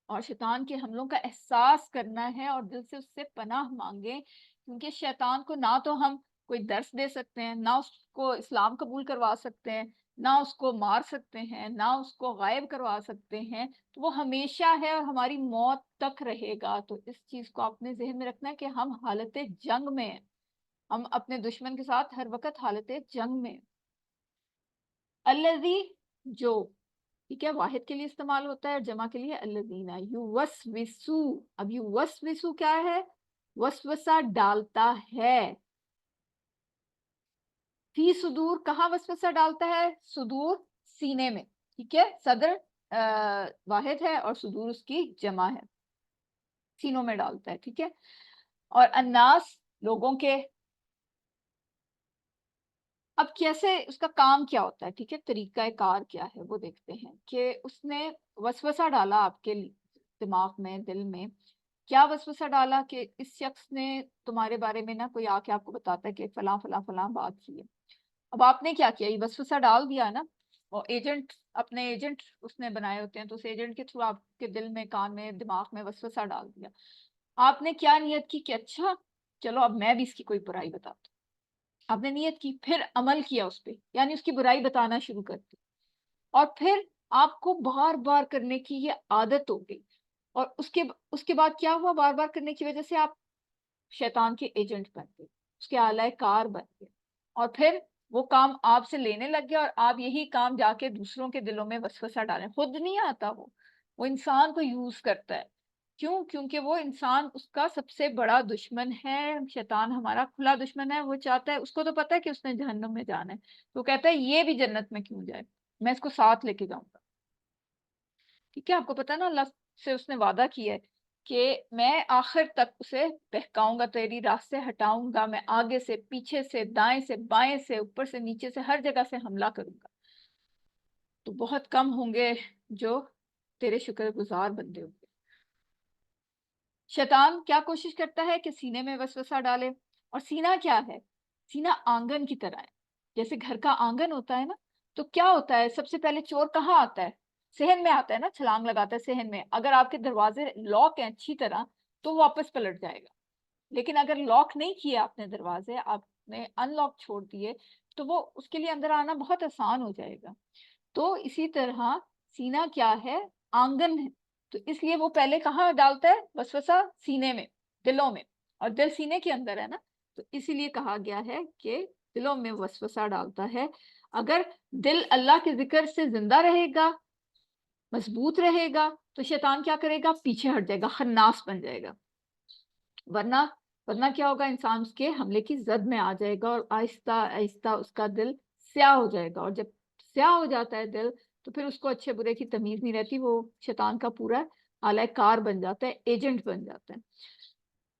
Speaker 1: और शैतान के हमलों का एहसास करना है और दिल से उससे पनाह मांगे, क्योंकि शैतान को ना तो हम कोई दर्स दे सकते हैं, ना उसको इस्लाम कबूल करवा सकते हैं, ना उसको मार सकते हैं, ना उसको गायब करवा सकते हैं। तो वो हमेशा है और हमारी मौत तक रहेगा। तो इस चीज को आपने जहन में रखना है कि हम हालत जंग में हैं, हम अपने दुश्मन के साथ हर वक्त हालत जंग में हैं। अल्लज़ी, जो, ठीक है, वाहिद के लिए इस्तेमाल होता है और जमा के लिए अल्लज़ीना। युवस्विसु। अब युवस्विसु क्या है? वसवसा डालता है। फी सुदूर, कहाँ वसवसा डालता है? सुदूर, सीने में, ठीक है। सदर वाहिद है और सुदूर उसकी जमा है, सीनों में डालता है, ठीक है। और अन्नास, लोगों के। अब कैसे, उसका काम क्या होता है, ठीक है, तरीका कार क्या है वो देखते हैं। कि उसने वसवसा डाला आपके दिमाग में, दिल में। क्या वसवसा डाला? कि इस शख्स ने तुम्हारे बारे में ना, कोई आके आपको बताता है कि फलां फलां फलां बात की है। अब आपने क्या किया? ये वसवसा डाल दिया है ना। और एजेंट, अपने एजेंट उसने बनाए होते हैं, तो उस एजेंट के थ्रू आपके दिल में, कान में, दिमाग में वसवसा डाल दिया। आपने क्या नियत की कि अच्छा चलो अब मैं भी इसकी कोई बुराई बताता हूँ। आपने नियत की, फिर अमल किया उस पर, यानी उसकी बुराई बताना शुरू कर दी, और फिर आपको बार बार करने की ये आदत हो गई, और उसके बाद क्या हुआ, बार बार करने की वजह से आप शैतान के एजेंट बन गए, उसके आलाए कार बन गए, और फिर वो काम आपसे लेने लग गया, और आप यही काम जाके दूसरों के दिलों में वसवसा डालें। खुद नहीं आता वो इंसान को यूज करता है। क्यों? क्योंकि वो इंसान उसका सबसे बड़ा दुश्मन है। शैतान हमारा खुला दुश्मन है। वो चाहता है, उसको तो पता है कि उसने जहन्नुम में जाना है, तो कहता है ये भी जन्नत में क्यों जाए, मैं इसको साथ लेके जाऊंगा। ठीक है, आपको पता है ना, अल्लाह से उसने वादा किया है कि मैं आखिर तक उसे बहकाऊंगा, तेरी रास्ते हटाऊंगा, मैं आगे से, पीछे से, दाएं से, बाएं से, ऊपर से, नीचे से, हर जगह से हमला करूंगा। तो बहुत कम होंगे जो तेरे शुक्रगुजार बंदे होंगे। शैतान क्या कोशिश करता है कि सीने में वसवसा डाले। और सीना क्या है? सीना आंगन की तरह है। जैसे घर का आंगन होता है ना, तो क्या होता है, सबसे पहले चोर कहाँ आता है? सहन में आता है ना, छलांग लगाता है सहन में। अगर आपके दरवाजे लॉक हैं अच्छी तरह, तो वो वापस पलट जाएगा। लेकिन अगर लॉक नहीं किए आपने दरवाजे, आपने अनलॉक छोड़ दिए, तो वो उसके लिए अंदर आना बहुत आसान हो जाएगा। तो इसी तरह सीना क्या है? आंगन है। तो इसलिए वो पहले कहाँ डालता है वसवसा? सीने में, दिलों में। और दिल सीने के अंदर है ना, तो इसीलिए कहा गया है कि दिलों में वसवसा डालता है। अगर दिल अल्लाह के जिक्र से जिंदा रहेगा, मजबूत रहेगा, तो शैतान क्या करेगा? पीछे हट जाएगा, खन्नास बन जाएगा। वरना वरना क्या होगा? इंसान उसके हमले की जद में आ जाएगा, और आहिस्ता आहिस्ता उसका दिल स्याह हो जाएगा। और जब स्याह हो जाता है दिल, तो फिर उसको अच्छे बुरे की तमीज नहीं रहती, वो शैतान का पूरा आला कार बन जाता है, एजेंट बन जाता है।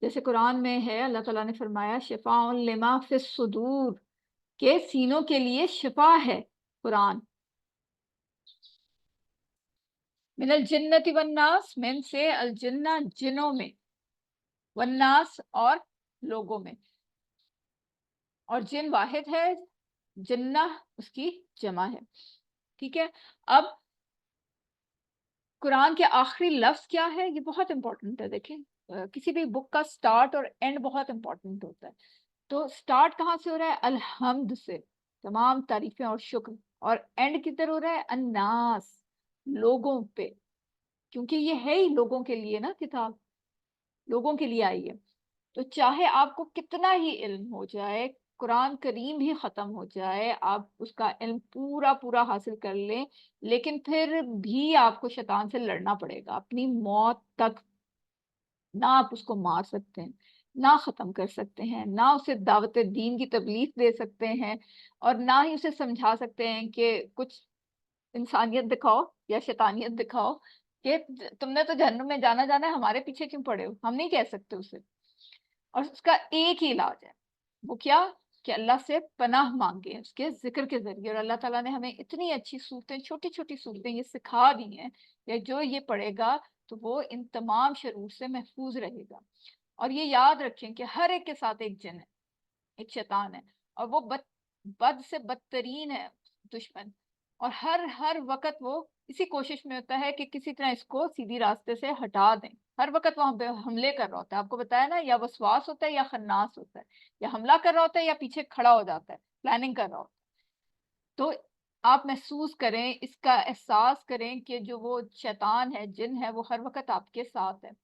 Speaker 1: जैसे कुरान में है, अल्लाह ताला ने फरमाया शिफाउन लिमा फिस सुदूर, के सीनों के लिए शिफा है कुरान। मिनल जिन्नति वन्नास, मिन से अल जिन्ना जिनों में, वन्नास और लोगों में। और जिन वाहिद है, जिन्ना उसकी जमा है। ठीक है। अब कुरान के आखिरी लफ्ज क्या है? ये बहुत इंपॉर्टेंट है। देखें, किसी भी बुक का स्टार्ट और एंड बहुत इंपॉर्टेंट होता है। तो स्टार्ट कहाँ से हो रहा है? अलहम्द से, तमाम तारीफें और शुक्र। और एंड किधर हो रहा है? अन्नास, लोगों पे। क्योंकि ये है ही लोगों के लिए ना, किताब लोगों के लिए आई है। तो चाहे आपको कितना ही इल्म हो जाए, कुरान करीम भी खत्म हो जाए, आप उसका इल्म पूरा पूरा हासिल कर लें, लेकिन फिर भी आपको शैतान से लड़ना पड़ेगा अपनी मौत तक। ना आप उसको मार सकते हैं, ना खत्म कर सकते हैं, ना उसे दावत दीन की तबलीग दे सकते हैं, और ना ही उसे समझा सकते हैं कि कुछ इंसानियत दिखाओ या शैतानियत दिखाओ, कि तुमने तो जहन्नुम में जाना जाना है, हमारे पीछे क्यों पड़े हो। हम नहीं कह सकते उसे। और उसका एक ही इलाज है, वो क्या? कि अल्लाह से पनाह मांगे उसके जिक्र के जरिए। और अल्लाह ताला ने हमें इतनी अच्छी सूरतें, छोटी छोटी सूरतें ये सिखा दी हैं कि जो ये पढ़ेगा तो वो इन तमाम शरूर से महफूज रहेगा। और ये याद रखें कि हर एक के साथ एक जिन है, एक शैतान है, और वो बद से बदतरीन है दुश्मन। और हर हर वक्त वो इसी कोशिश में होता है कि किसी तरह इसको सीधी रास्ते से हटा दें। हर वक्त वहां पे हमले कर रहा होता है। आपको बताया ना, या वसवास होता है, या खन्नास होता है, या हमला कर रहा होता है, या पीछे खड़ा हो जाता है, प्लानिंग कर रहा होता है। तो आप महसूस करें, इसका एहसास करें कि जो वो शैतान है, जिन है, वो हर वक्त आपके साथ है।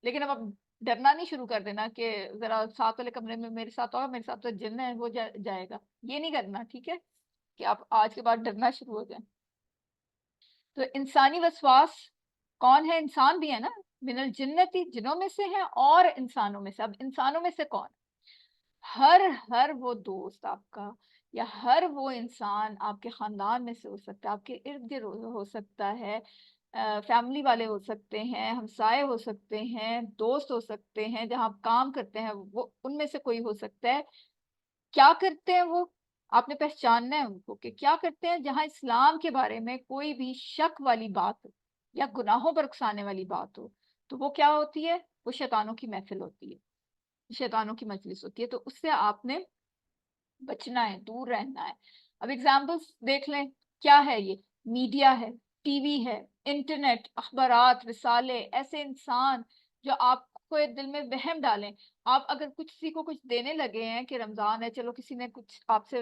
Speaker 1: लेकिन अब आप डरना नहीं शुरू कर देना कि जरा साथ वाले कमरे में मेरे साथ आओ, मेरे साथ तो जिन है, वो जाएगा। ये नहीं करना, ठीक है? कि आप आज के बाद डरना शुरू हो जाए। तो इंसानी वसवास कौन है? इंसान भी है ना। मिनल जिन्नती, जिनों में से है, और इंसानों में से। अब इंसानों में से कौन? हर हर वो दोस्त आपका, या हर वो इंसान आपके खानदान में से हो सकता है, आपके इर्द गिर्द हो सकता है, फैमिली वाले हो सकते हैं, हमसाए हो सकते हैं, दोस्त हो सकते हैं, जहाँ आप काम करते हैं, वो उनमें से कोई हो सकता है। क्या करते हैं वो? आपने पहचानना है उनको कि क्या करते हैं। जहां इस्लाम के बारे में कोई भी शक वाली बात हो, या गुनाहों पर उकसाने वाली बात हो, तो वो क्या होती है? वो शैतानों की महफिल होती है, शैतानों की मजलिस होती है। तो उससे आपने बचना है, दूर रहना है। अब एग्जाम्पल्स देख लें। क्या है ये? मीडिया है, टीवी है, इंटरनेट, अखबारात, रिसाले, ऐसे इंसान जो कोई दिल में वहम डालें। आप अगर कुछ किसी को कुछ देने लगे हैं कि रमजान है, चलो किसी ने कुछ आपसे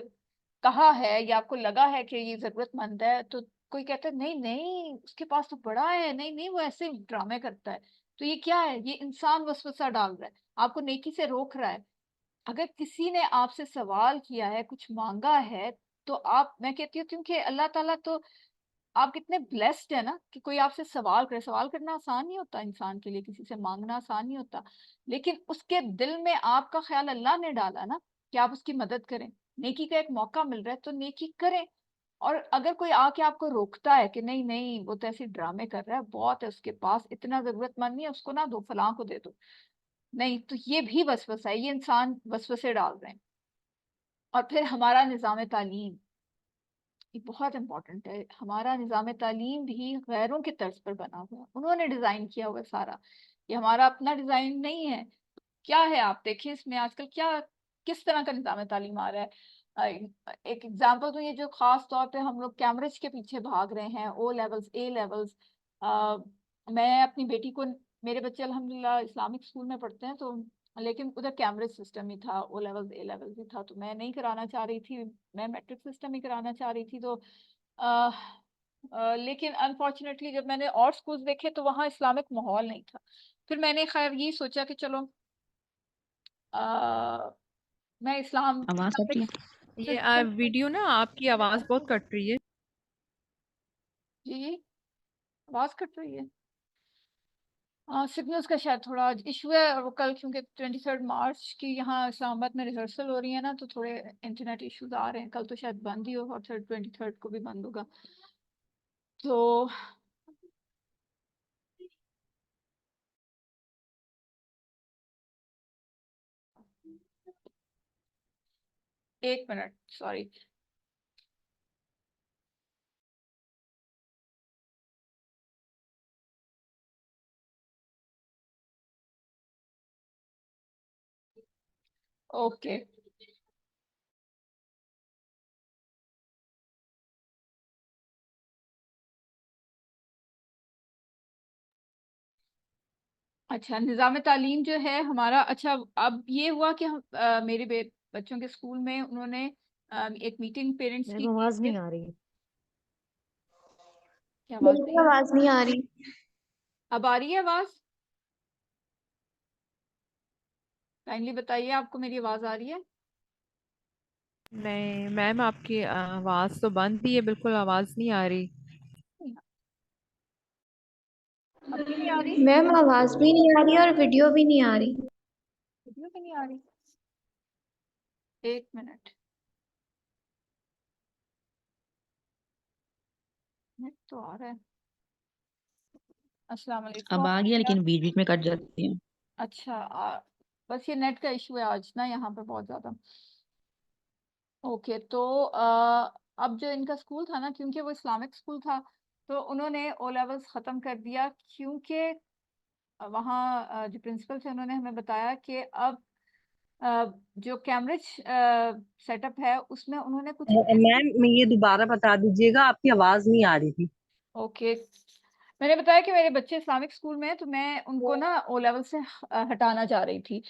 Speaker 1: कहा है या आपको लगा है कि ये जरूरतमंद है, तो कोई कहता है नहीं नहीं उसके पास तो बड़ा है, नहीं नहीं वो ऐसे ड्रामे करता है, तो ये क्या है? ये इंसान वसवसा डाल रहा है, आपको नेकी से रोक रहा है। अगर किसी ने आपसे सवाल किया है, कुछ मांगा है, तो आप, मैं कहती हूँ क्योंकि अल्लाह ताला तो, आप कितने ब्लेस्ड है ना कि कोई आपसे सवाल करे। सवाल करना आसान नहीं होता इंसान के लिए, किसी से मांगना आसान नहीं होता, लेकिन उसके दिल में आपका ख्याल अल्लाह ने डाला ना कि आप उसकी मदद करें, नेकी का एक मौका मिल रहा है तो नेकी करें। और अगर कोई आके आपको रोकता है कि नहीं नहीं वो तो ऐसे ड्रामे कर रहा है, बहुत है उसके पास, इतना जरूरतमंद नहीं है, उसको ना दो, फलां को दे दो, नहीं, तो ये भी वसवसा है, ये इंसान वसवसे डाल रहे हैं। और फिर हमारा निज़ाम तालीम, ये बहुत इंपॉर्टेंट है। हमारा निज़ाम तालीम भी गैरों के तर्ज पर बना हुआ है, उन्होंने डिज़ाइन किया हुआ है सारा, ये हमारा अपना डिज़ाइन नहीं है। क्या है आप देखिए इसमें आजकल क्या, किस तरह का निज़ाम तालीम आ रहा है। एक एग्जांपल तो ये जो खास तौर पे हम लोग कैमरेज के पीछे भाग रहे हैं, ओ लेवल्स, ए लेवल्स। मैं अपनी बेटी को, मेरे बच्चे अल्हम्दुलिल्लाह इस्लामिक स्कूल में पढ़ते हैं, तो लेकिन उधर कैमरेज सिस्टम ही था, ओ लेवल्स ए लेवल्स भी था, तो मैं नहीं कराना चाह रही थी, मैं मैट्रिक सिस्टम ही कराना चाह रही थी। तो अ, लेकिन अनफॉर्चुनेटली जब मैंने और स्कूल्स देखे तो वहाँ इस्लामिक माहौल नहीं था। फिर मैंने खैर ये सोचा कि चलो मैं इस्लाम
Speaker 4: आवाज आती है।
Speaker 2: ये
Speaker 1: सिस्टम,
Speaker 2: वीडियो ना आपकी आवाज बहुत कट रही है।
Speaker 1: जी आवाज कट रही है। सिग्नल्स का शायद थोड़ा इशू है, और वो कल क्योंकि 23 मार्च की यहाँ इस्लामाबाद में रिहर्सल हो रही है ना, तो थोड़े इंटरनेट इश्यूज आ रहे हैं। कल तो शायद बंद ही हो, और 23 को भी बंद होगा। तो एक मिनट, सॉरी। ओके, अच्छा निज़ाम तालीम जो है हमारा, अच्छा अब ये हुआ कि हम मेरे बच्चों के स्कूल में उन्होंने एक मीटिंग पेरेंट्स
Speaker 6: मेरे
Speaker 1: की
Speaker 6: को आवाज
Speaker 1: है।
Speaker 6: नहीं आ रही।
Speaker 1: क्या आवाज
Speaker 3: मेरी
Speaker 1: नहीं आ रही?
Speaker 3: आवाज नहीं आ रही।
Speaker 1: अब आ रही है आवाज? काइंडली बताइए आपको मेरी आवाज आ रही है?
Speaker 2: नहीं मैम, आपकी आवाज तो बंद ही है, बिल्कुल आवाज नहीं आ रही।
Speaker 1: अब भी नहीं आ रही?
Speaker 3: मैम आवाज भी नहीं आ रही और वीडियो भी नहीं आ रही।
Speaker 1: वीडियो भी नहीं आ रही? एक मिनट, नेट तो आ रहा है। अस्सलाम
Speaker 4: अब आ गया,
Speaker 1: वालेकुम।
Speaker 4: लेकिन बीच बीच में कट जाती है।
Speaker 1: अच्छा बस ये नेट का इशू है आज ना यहाँ पे बहुत ज्यादा। ओके, तो अब जो इनका स्कूल था ना, क्योंकि वो इस्लामिक स्कूल था, तो उन्होंने ओ लेवल्स ख़त्म कर दिया, क्योंकि वहाँ जो प्रिंसिपल थे उन्होंने हमें बताया कि अब जो कैम्ब्रिज सेटअप है उसमें उन्होंने कुछ ऐसी,
Speaker 5: मैम ये दोबारा बता दीजिएगा, आपकी आवाज नहीं आ रही थी।
Speaker 1: ओके, मैंने बताया कि मेरे बच्चे इस्लामिक स्कूल में हैं, तो मैं उनको ना ओ लेवल से हटाना चाह रही थी।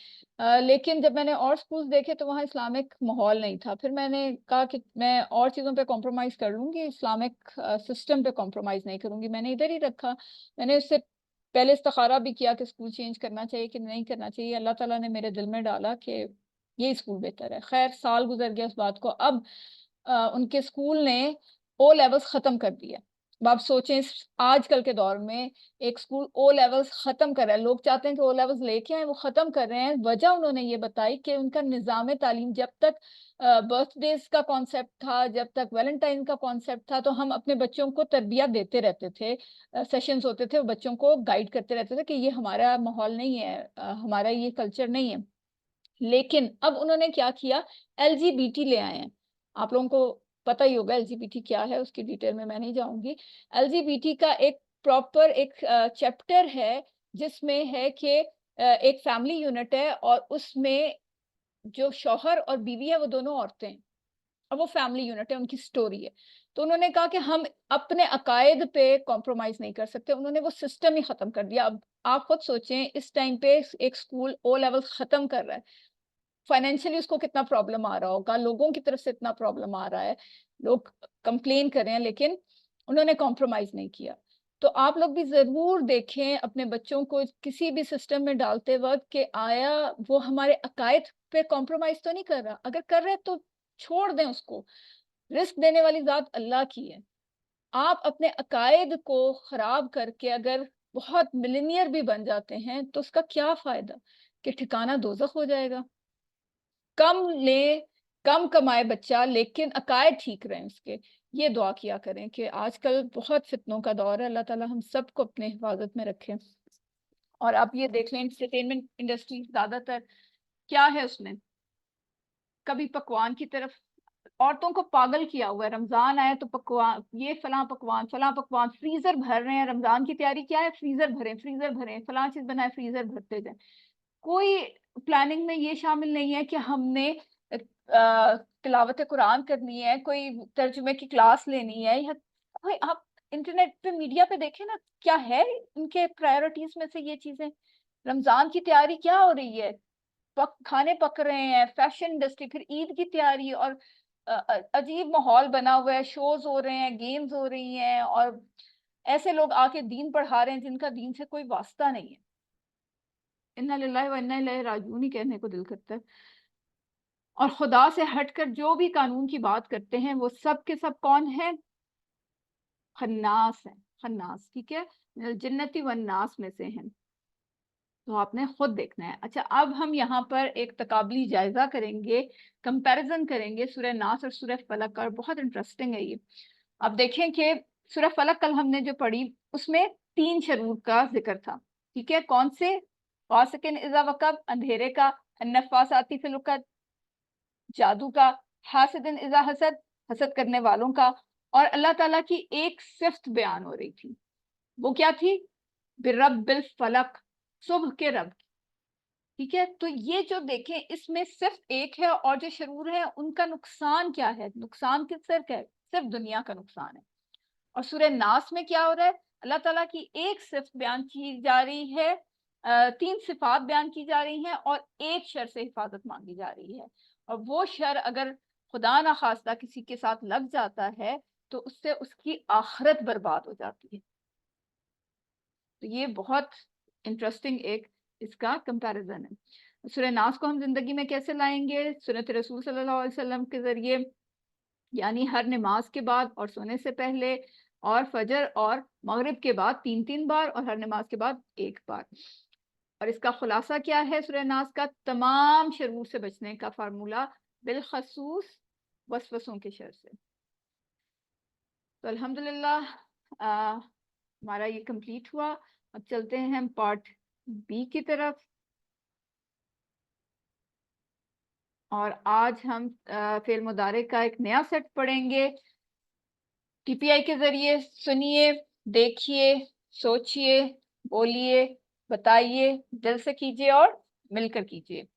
Speaker 1: लेकिन जब मैंने और स्कूल्स देखे तो वहाँ इस्लामिक माहौल नहीं था। फिर मैंने कहा कि मैं और चीज़ों पे कॉम्प्रोमाइज़ कर लूँगी, इस्लामिक सिस्टम पे कॉम्प्रोमाइज़ नहीं करूँगी। मैंने इधर ही रखा। मैंने उससे पहले इस्तिखारा भी किया कि स्कूल चेंज करना चाहिए कि नहीं करना चाहिए। अल्लाह ताला ने मेरे दिल में डाला कि ये स्कूल बेहतर है। खैर साल गुजर गया उस बात को। अब उनके स्कूल ने ओ लेवल्स ख़त्म कर दिया। अब आप सोचें इस आजकल के दौर में एक स्कूल ओ लेवल्स खत्म कर रहा है, लोग चाहते हैं कि ओ लेवल्स लेके आए, वो खत्म कर रहे हैं। वजह उन्होंने ये बताई कि उनका निज़ाम तालीम, जब तक बर्थडेज का कॉन्सेप्ट था, जब तक वैलेंटाइन का कॉन्सेप्ट था, तो हम अपने बच्चों को तरबियत देते रहते थे, सेशंस होते थे, बच्चों को गाइड करते रहते थे कि ये हमारा माहौल नहीं है, हमारा ये कल्चर नहीं है। लेकिन अब उन्होंने क्या किया, एलजीबीटी ले आए हैं। आप लोगों को पता ही होगा एलजीबीटी क्या है, उसकी डिटेल में मैं नहीं जाऊंगी। एलजीबीटी का एक प्रॉपर एक चैप्टर है, जिसमें है कि एक फैमिली यूनिट है, और उसमें जो शौहर और बीवी है वो दोनों औरतें हैं, और वो फैमिली यूनिट है, उनकी स्टोरी है। तो उन्होंने कहा कि हम अपने अकायद पे कॉम्प्रोमाइज नहीं कर सकते, उन्होंने वो सिस्टम ही खत्म कर दिया। अब आप खुद सोचें, इस टाइम पे एक स्कूल ओ लेवल खत्म कर रहा है, फाइनेंशियली उसको कितना प्रॉब्लम आ रहा होगा, लोगों की तरफ से इतना प्रॉब्लम आ रहा है, लोग कंप्लेन कर रहे हैं, लेकिन उन्होंने कॉम्प्रोमाइज नहीं किया। तो आप लोग भी जरूर देखें अपने बच्चों को किसी भी सिस्टम में डालते वक्त कि आया वो हमारे अकायद पे कॉम्प्रोमाइज तो नहीं कर रहा, अगर कर रहे तो छोड़ दें उसको, रिस्क देने वाली जात अल्लाह की है। आप अपने अकायद को खराब करके अगर बहुत मिलीनियर भी बन जाते हैं तो उसका क्या फायदा, कि ठिकाना दोजख हो जाएगा। कम ले, कम कमाए बच्चा, लेकिन अकायद ठीक रहे उसके। ये दुआ किया करें कि आजकल बहुत फितनों का दौर है, अल्लाह ताला हम सबको अपने हिफाजत में रखे। और आप ये देख लें, एंटरटेनमेंट इंडस्ट्री ज्यादातर क्या है उसमें, कभी पकवान की तरफ औरतों को पागल किया हुआ है। रमजान आए तो पकवान, ये फलां पकवान, फ्रीजर भर रहे हैं। रमजान की तैयारी क्या है, फ्रीजर भरें, फलां चीज बनाए, फ्रीजर भरते जाए। कोई प्लानिंग में ये शामिल नहीं है कि हमने तिलावत कुरान करनी है, कोई तर्जुमे की क्लास लेनी है, या कोई आप इंटरनेट पे मीडिया पे देखें ना, क्या है इनके प्रायोरिटीज में से ये चीजें। रमजान की तैयारी क्या हो रही है, खाने पक रहे हैं, फैशन इंडस्ट्री, फिर ईद की तैयारी, और अजीब माहौल बना हुआ है, शोज हो रहे हैं, गेम्स हो रही हैं, और ऐसे लोग आके दीन पढ़ा रहे हैं जिनका दीन से कोई वास्ता नहीं है। इन्ना लिल्लाहि व इन्ना इलैहि राजिऊन ही कहने को दिल करता है। और खुदा से हटकर जो भी कानून की बात करते हैं वो सब के सब कौन है, खन्नास है, खन्नास, ठीक है, जन्नती वन्नास में से हैं। तो आपने खुद देखना है। अच्छा, अब हम यहाँ पर एक तकाबली जायजा करेंगे, कंपैरिजन करेंगे सूरह नास और सूरह फलक का, और बहुत इंटरेस्टिंग है ये। अब देखें कि सूरह फलक कल हमने जो पढ़ी उसमें 3 शरूर का जिक्र था, ठीक है, कौन से, वासिकिन इज़ा वक़ब, अंधेरे का, अन्नफ़ासाती फ़िल उक़द, जादू का, हासिदिन इज़ा हसद, हसद करने वालों का, और अल्लाह ताला की एक सिफ्त बयान हो रही थी, वो क्या थी, बिरब्बिल फलक, सुबह के रब। ठीक है, तो ये जो देखें इसमें सिर्फ एक है, और जो शरूर है उनका नुकसान क्या है, नुकसान किस सिर्फ है, सिर्फ दुनिया का नुकसान है। और सूरह नास में क्या हो रहा है, अल्लाह ताला की एक सिफ्त बयान की जा रही है, 3 सिफात बयान की जा रही हैं, और एक शर से हिफाजत मांगी जा रही है। और वो शर अगर खुदा ना खास्ता किसी के साथ लग जाता है तो उससे उसकी आखिरत बर्बाद हो जाती है। तो ये बहुत इंटरेस्टिंग एक इसका कंपैरिजन है। सूरह नास को हम जिंदगी में कैसे लाएंगे, सुन्नत रसूल सल्लल्लाहु अलैहि वसल्लम के जरिए, यानी हर नमाज के बाद और सोने से पहले, और फजर और मगरिब के बाद 3-3 बार, और हर नमाज के बाद 1 बार। और इसका खुलासा क्या है सूरह नास का, तमाम शरूर से बचने का फार्मूला, बिलखसूस वसवसों के शर से। तो अल्हम्दुलिल्लाह हमारा ये कंप्लीट हुआ। अब चलते हैं हम पार्ट बी की तरफ, और आज हम फेल मुदारे का एक नया सेट पढ़ेंगे टीपीआई के जरिए। सुनिए, देखिए, सोचिए, बोलिए, बताइए, दिल से कीजिए और मिलकर कीजिए।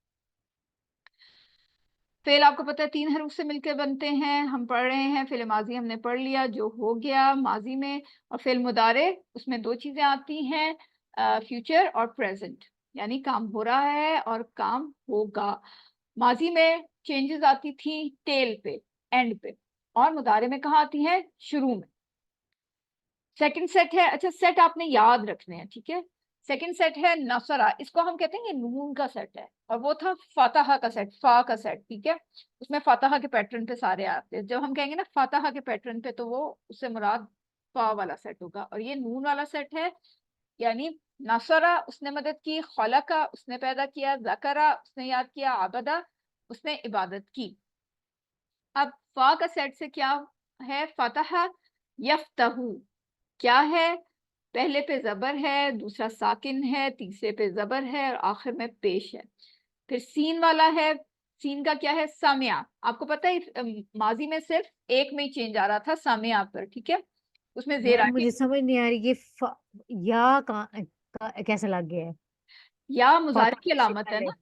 Speaker 1: फेल आपको पता है 3 हरूफ से मिलकर बनते हैं। हम पढ़ रहे हैं फेल माजी, हमने पढ़ लिया जो हो गया माजी में, और फेल मुदारे उसमें 2 चीजें आती हैं, फ्यूचर और प्रेजेंट, यानी काम हो रहा है और काम होगा। माजी में चेंजेस आती थी टेल पे, एंड पे, और मुदारे में कहाँ आती है, शुरू में। सेकंड सेट है, अच्छा सेट आपने याद रखने हैं, ठीक है। सेकंड सेट है नसरा, इसको हम कहते हैं ये नून का सेट है, और वो था फातहा का सेट, फा का सेट, ठीक है। उसमें फातहा के पैटर्न पे सारे आते हैं। जब हम कहेंगे ना फातहा के पैटर्न पे, तो वो उससे मुराद फा वाला सेट होगा, और ये नून वाला सेट है, यानी नसरा उसने मदद की, खलका उसने पैदा किया, ज़करा उसने याद किया, आबदा उसने इबादत की। अब फा का सेट से क्या है, फतहा यफ्तहू, क्या है, पहले पे जबर है, दूसरा साकिन है, तीसरे पे जबर है, और आखिर में पेश है। फिर सीन वाला है, सीन का क्या है, सामिया। आपको पता है माजी में सिर्फ एक में ही चेंज आ रहा था, सामिया पर, ठीक है, उसमें जेर
Speaker 6: मैम
Speaker 1: आके
Speaker 6: मुझे समझ नहीं आ रही ये या कैसे लग गया है।
Speaker 1: या मुजारे
Speaker 6: फातहा
Speaker 1: की
Speaker 6: से
Speaker 1: अलामत है
Speaker 6: पहले
Speaker 1: ना,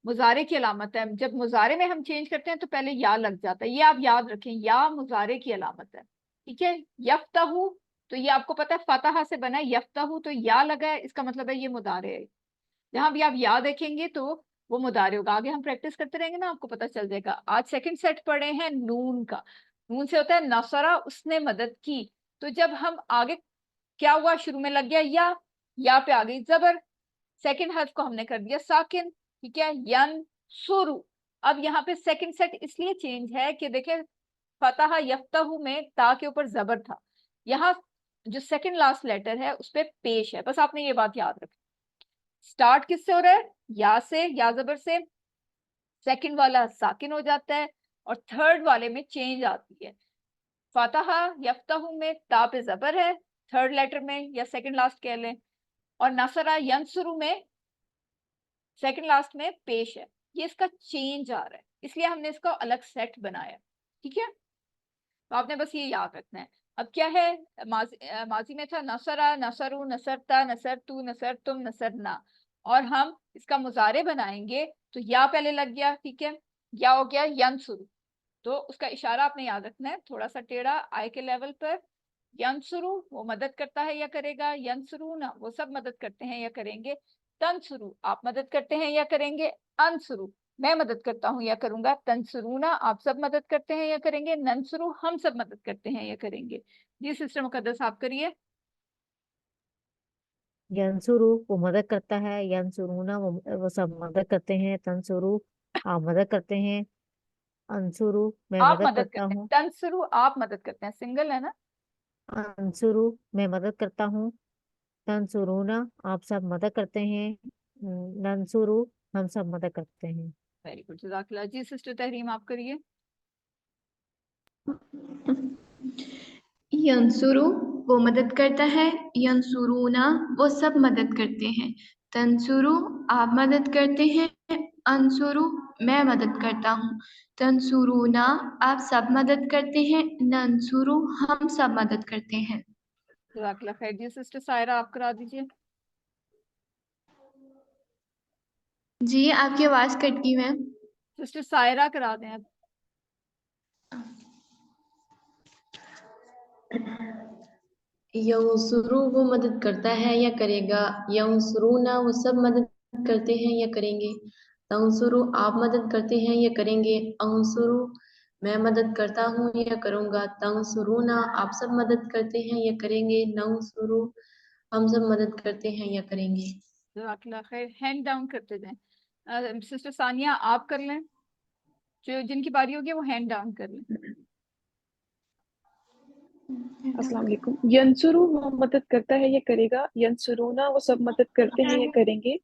Speaker 1: मुजारे की अलामत है। जब मुजारे में हम चेंज करते हैं तो पहले या लग जाता है, ये आप याद रखें, या मुजारे की अलामत है। ठीक है। यफ्ताहू, तो ये आपको पता है फतहा से बना है, यफ्ताहू तो या लगा है, इसका मतलब है ये मुदारे है। जहां भी आप या देखेंगे तो वो मुदारे होगा। आगे हम प्रैक्टिस करते रहेंगे ना, आपको पता चल जाएगा। आज सेकंड सेट पढ़े हैं नून का। नून से होता है नसरा, उसने मदद की। तो जब हम आगे क्या हुआ, शुरू में लग गया या पे आ गई जबर, सेकंड हर्फ को हमने कर दिया साकिन, ठीक है, यन सुरु। अब यहाँ पे सेकंड सेट इसलिए चेंज है कि देखें फतहा यफ्ताहू में ता के ऊपर जबर था, यहाँ जो सेकंड लास्ट लेटर है उस पे पेश है। बस आपने ये बात याद रखी। स्टार्ट किससे हो रहा है, या से, या जबर से, सेकंड वाला साकिन हो जाता है और थर्ड वाले में चेंज आती है। फतहा यफ्ताहू में ता पे जबर है थर्ड लेटर में, या सेकंड लास्ट कह लें, और नसरा यंसुरु में सेकंड लास्ट में पेश है। ये इसका चेंज आ रहा है, इसलिए हमने इसका अलग सेट बनाया। ठीक है, तो आपने बस ये याद रखना है। अब क्या है, माजी में था नसरा, नसरु, नसरता, नसरतु, नसरतुम, नसरना, और हम इसका मुजारे बनाएंगे तो या पहले लग गया, ठीक है, या हो गया यंसुरु। तो उसका इशारा आपने याद रखना है, थोड़ा सा टेढ़ा आई के लेवल पर। यंसुरु वो मदद करता है या करेगा, यंसुरु ना वो सब मदद करते हैं या करेंगे, तंसुरु आप मदद करते हैं या करेंगे, अंसुरु मैं मदद करता हूँ या करूंगा, तंसुरूना आप सब मदद करते हैं या करेंगे, नंसुरु हम सब मदद करते हैं या करेंगे। जी सिस्टर मुकद्दस आप करिए।
Speaker 6: यंसुरु वो मदद करता है, यंसुरूना वो सब मदद करते हैं, तंसुरु आप मदद करते हैं, अंसुरु मैं
Speaker 1: आप
Speaker 6: मदद
Speaker 1: मदद
Speaker 6: करता
Speaker 1: करते हैं,
Speaker 6: हूँ,
Speaker 1: तंसुरु आप मदद करते हैं, सिंगल है ना।
Speaker 6: अंसुरु मैं मदद करता हूँ, तंसुरूना आप सब मदद करते हैं, नंसुरु हम सब मदद करते हैं।
Speaker 1: वेरी गुड जज़ाकल्लाह। जी सिस्टर तहरीम आप करिए।
Speaker 3: यंसुरु वो मदद करता है, यंसुरूना वो सब मदद करते हैं, तंसुरु आप मदद करते हैं, अंसुरु मैं मदद करता हूँ, तंसुरूना आप सब मदद करते हैं, नंसुरु हम सब मदद करते हैं।
Speaker 1: जज़ाकल्लाह खैर। जी सिस्टर सायरा आप करा दीजिए।
Speaker 3: जी आपकी आवाज़ कट गई मैम।
Speaker 1: सिस्टर सायरा करा दें अब।
Speaker 7: यंसुरु वो मदद करता है या करेगा, यंसुरूना वो सब मदद करते हैं या करेंगे, तंसुरु आप मदद करते हैं या करेंगे, अंसुरु मैं मदद करता हूँ या करूँगा, तंसुरूना आप सब मदद करते हैं या करेंगे, नंसुरु हम सब मदद करते हैं या करेंगे।
Speaker 1: जज़ाकल्लाह खैर। हैंड डाउन करते जाएं। सिस्टर सानिया आप कर लें, जो जिनकी बारी होगी वो हैंड डाउन कर लें।
Speaker 8: अस्सलाम वालेकुम। यंसुरु वो मदद करता है या करेगा, यंसुरूना वो सब मदद करते हैं या करेंगे,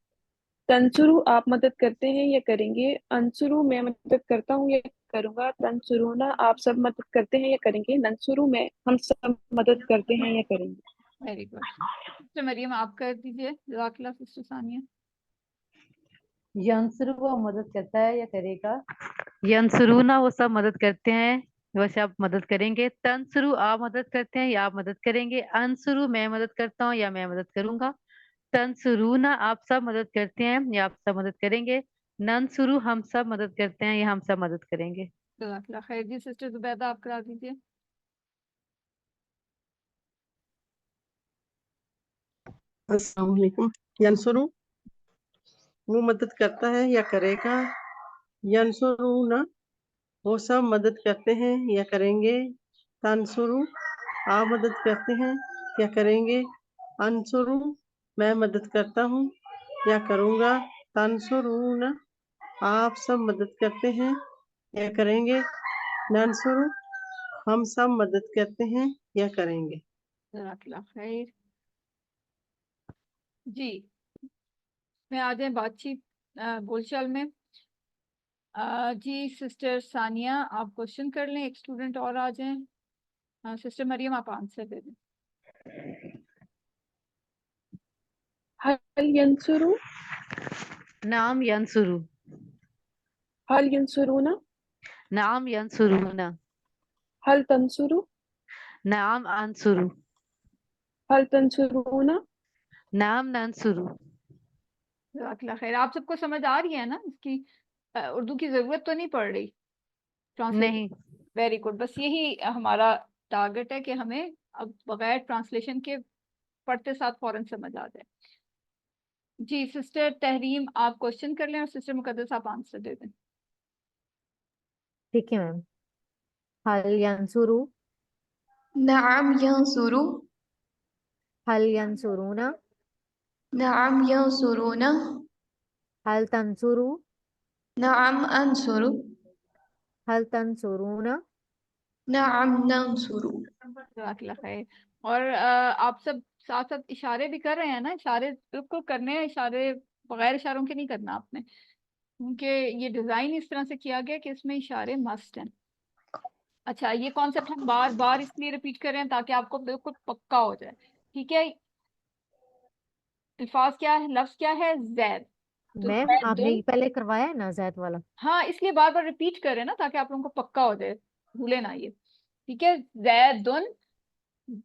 Speaker 8: तंसुरु आप मदद करते हैं या करेंगे, अंसुरु मैं मदद करता हूँ या करूंगा, तंसुरूना आप सब मदद करते हैं या करेंगे, नंसुरु मैं हम सब मदद करते हैं या करेंगे।
Speaker 1: Very good. सिस्टर मरियम आप कर दीजिए। जज़ाकल्लाह सिस्टर सानिया।
Speaker 2: यंसुरु वो मदद करता है या करेगा, यंसुरूना वो सब मदद करते हैं वह सब मदद करेंगे, तंसुरु आप मदद करते हैं या आप मदद करेंगे, अंसुरु मैं मदद करता हूँ या मैं मदद करूंगा, तंसुरूना आप सब मदद करते हैं या आप सब मदद करेंगे, नंसुरु हम सब मदद करते हैं या हम सब मदद करेंगे।
Speaker 1: जज़ाकल्लाह खैर। जी सिस्टर जुबैदा आप करा दीजिए।
Speaker 9: अस्सलाम वालेकुम। यंसुरु वो मदद करता है या करेगा, यंसुरूना वो सब मदद करते हैं या करेंगे, तंसुरु आप मदद करते हैं या करेंगे, अंसुरु मैं मदद करता हूँ या करूँगा, तंसुरूना आप सब मदद करते हैं या करेंगे, नंसुरु हम सब मदद करते हैं या करेंगे।
Speaker 1: जज़ाकल्लाह खैर। जी मैं आ जाए बातचीत बोलचाल में। जी सिस्टर सानिया आप क्वेश्चन कर लें, एक स्टूडेंट और आ जाए। सिस्टर मरियम आप आंसर दे दें।
Speaker 8: हल यंसुरु,
Speaker 2: नाम यंसुरु,
Speaker 8: हल यंसुरूना,
Speaker 2: नाम यंसुरूना,
Speaker 8: हल तंसुरु,
Speaker 2: नाम अंसुरु,
Speaker 8: हल तंसुरूना।
Speaker 2: नाम नंसुरु।
Speaker 1: जज़ाकल्लाह खैर। आप सबको समझ आ रही है ना इसकी, उर्दू की जरूरत तो नहीं पड़ रही ट्रांसलेशन।
Speaker 2: नहीं,
Speaker 1: वेरी गुड, बस यही हमारा टारगेट है कि हमें अब बगैर ट्रांसलेशन के पढ़ते साथ फौरन समझ आ जाए। जी सिस्टर तहरीम आप क्वेश्चन कर लें और सिस्टर मुकद्दस आप आंसर दे दें।
Speaker 6: ठीक है मैम। हल यंसुरु,
Speaker 3: नअम यंसुरु,
Speaker 6: हल यंसुरूना,
Speaker 3: नअम यंसुरूना,
Speaker 6: हल तंसुरु,
Speaker 3: नअम अंसुरु,
Speaker 6: हल तंसुरूना।
Speaker 3: नअम नंसुरु।
Speaker 1: जज़ाकल्लाह खैर। और आप सब साथ साथ इशारे भी कर रहे हैं ना? इशारे बिल्कुल करने हैं, इशारे बगैर इशारों के नहीं करना आपने, क्योंकि ये डिजाइन इस तरह से किया गया कि इसमें इशारे मस्ट हैं। अच्छा ये कॉन्सेप्ट हम बार बार इसलिए रिपीट कर रहे हैं ताकि आपको बिल्कुल पक्का हो जाए। ठीक है, अल्फाज क्या है, लफ्ज क्या है, जैद। तो
Speaker 6: मैम आपने
Speaker 1: जैदुन,
Speaker 6: ये पहले करवाया है ना जैद वाला?
Speaker 1: हाँ इसलिए बार बार रिपीट कर रहे हैं ना ताकि आप लोगों को पक्का हो जाए, भूले ना ये। ठीक है, जैदुन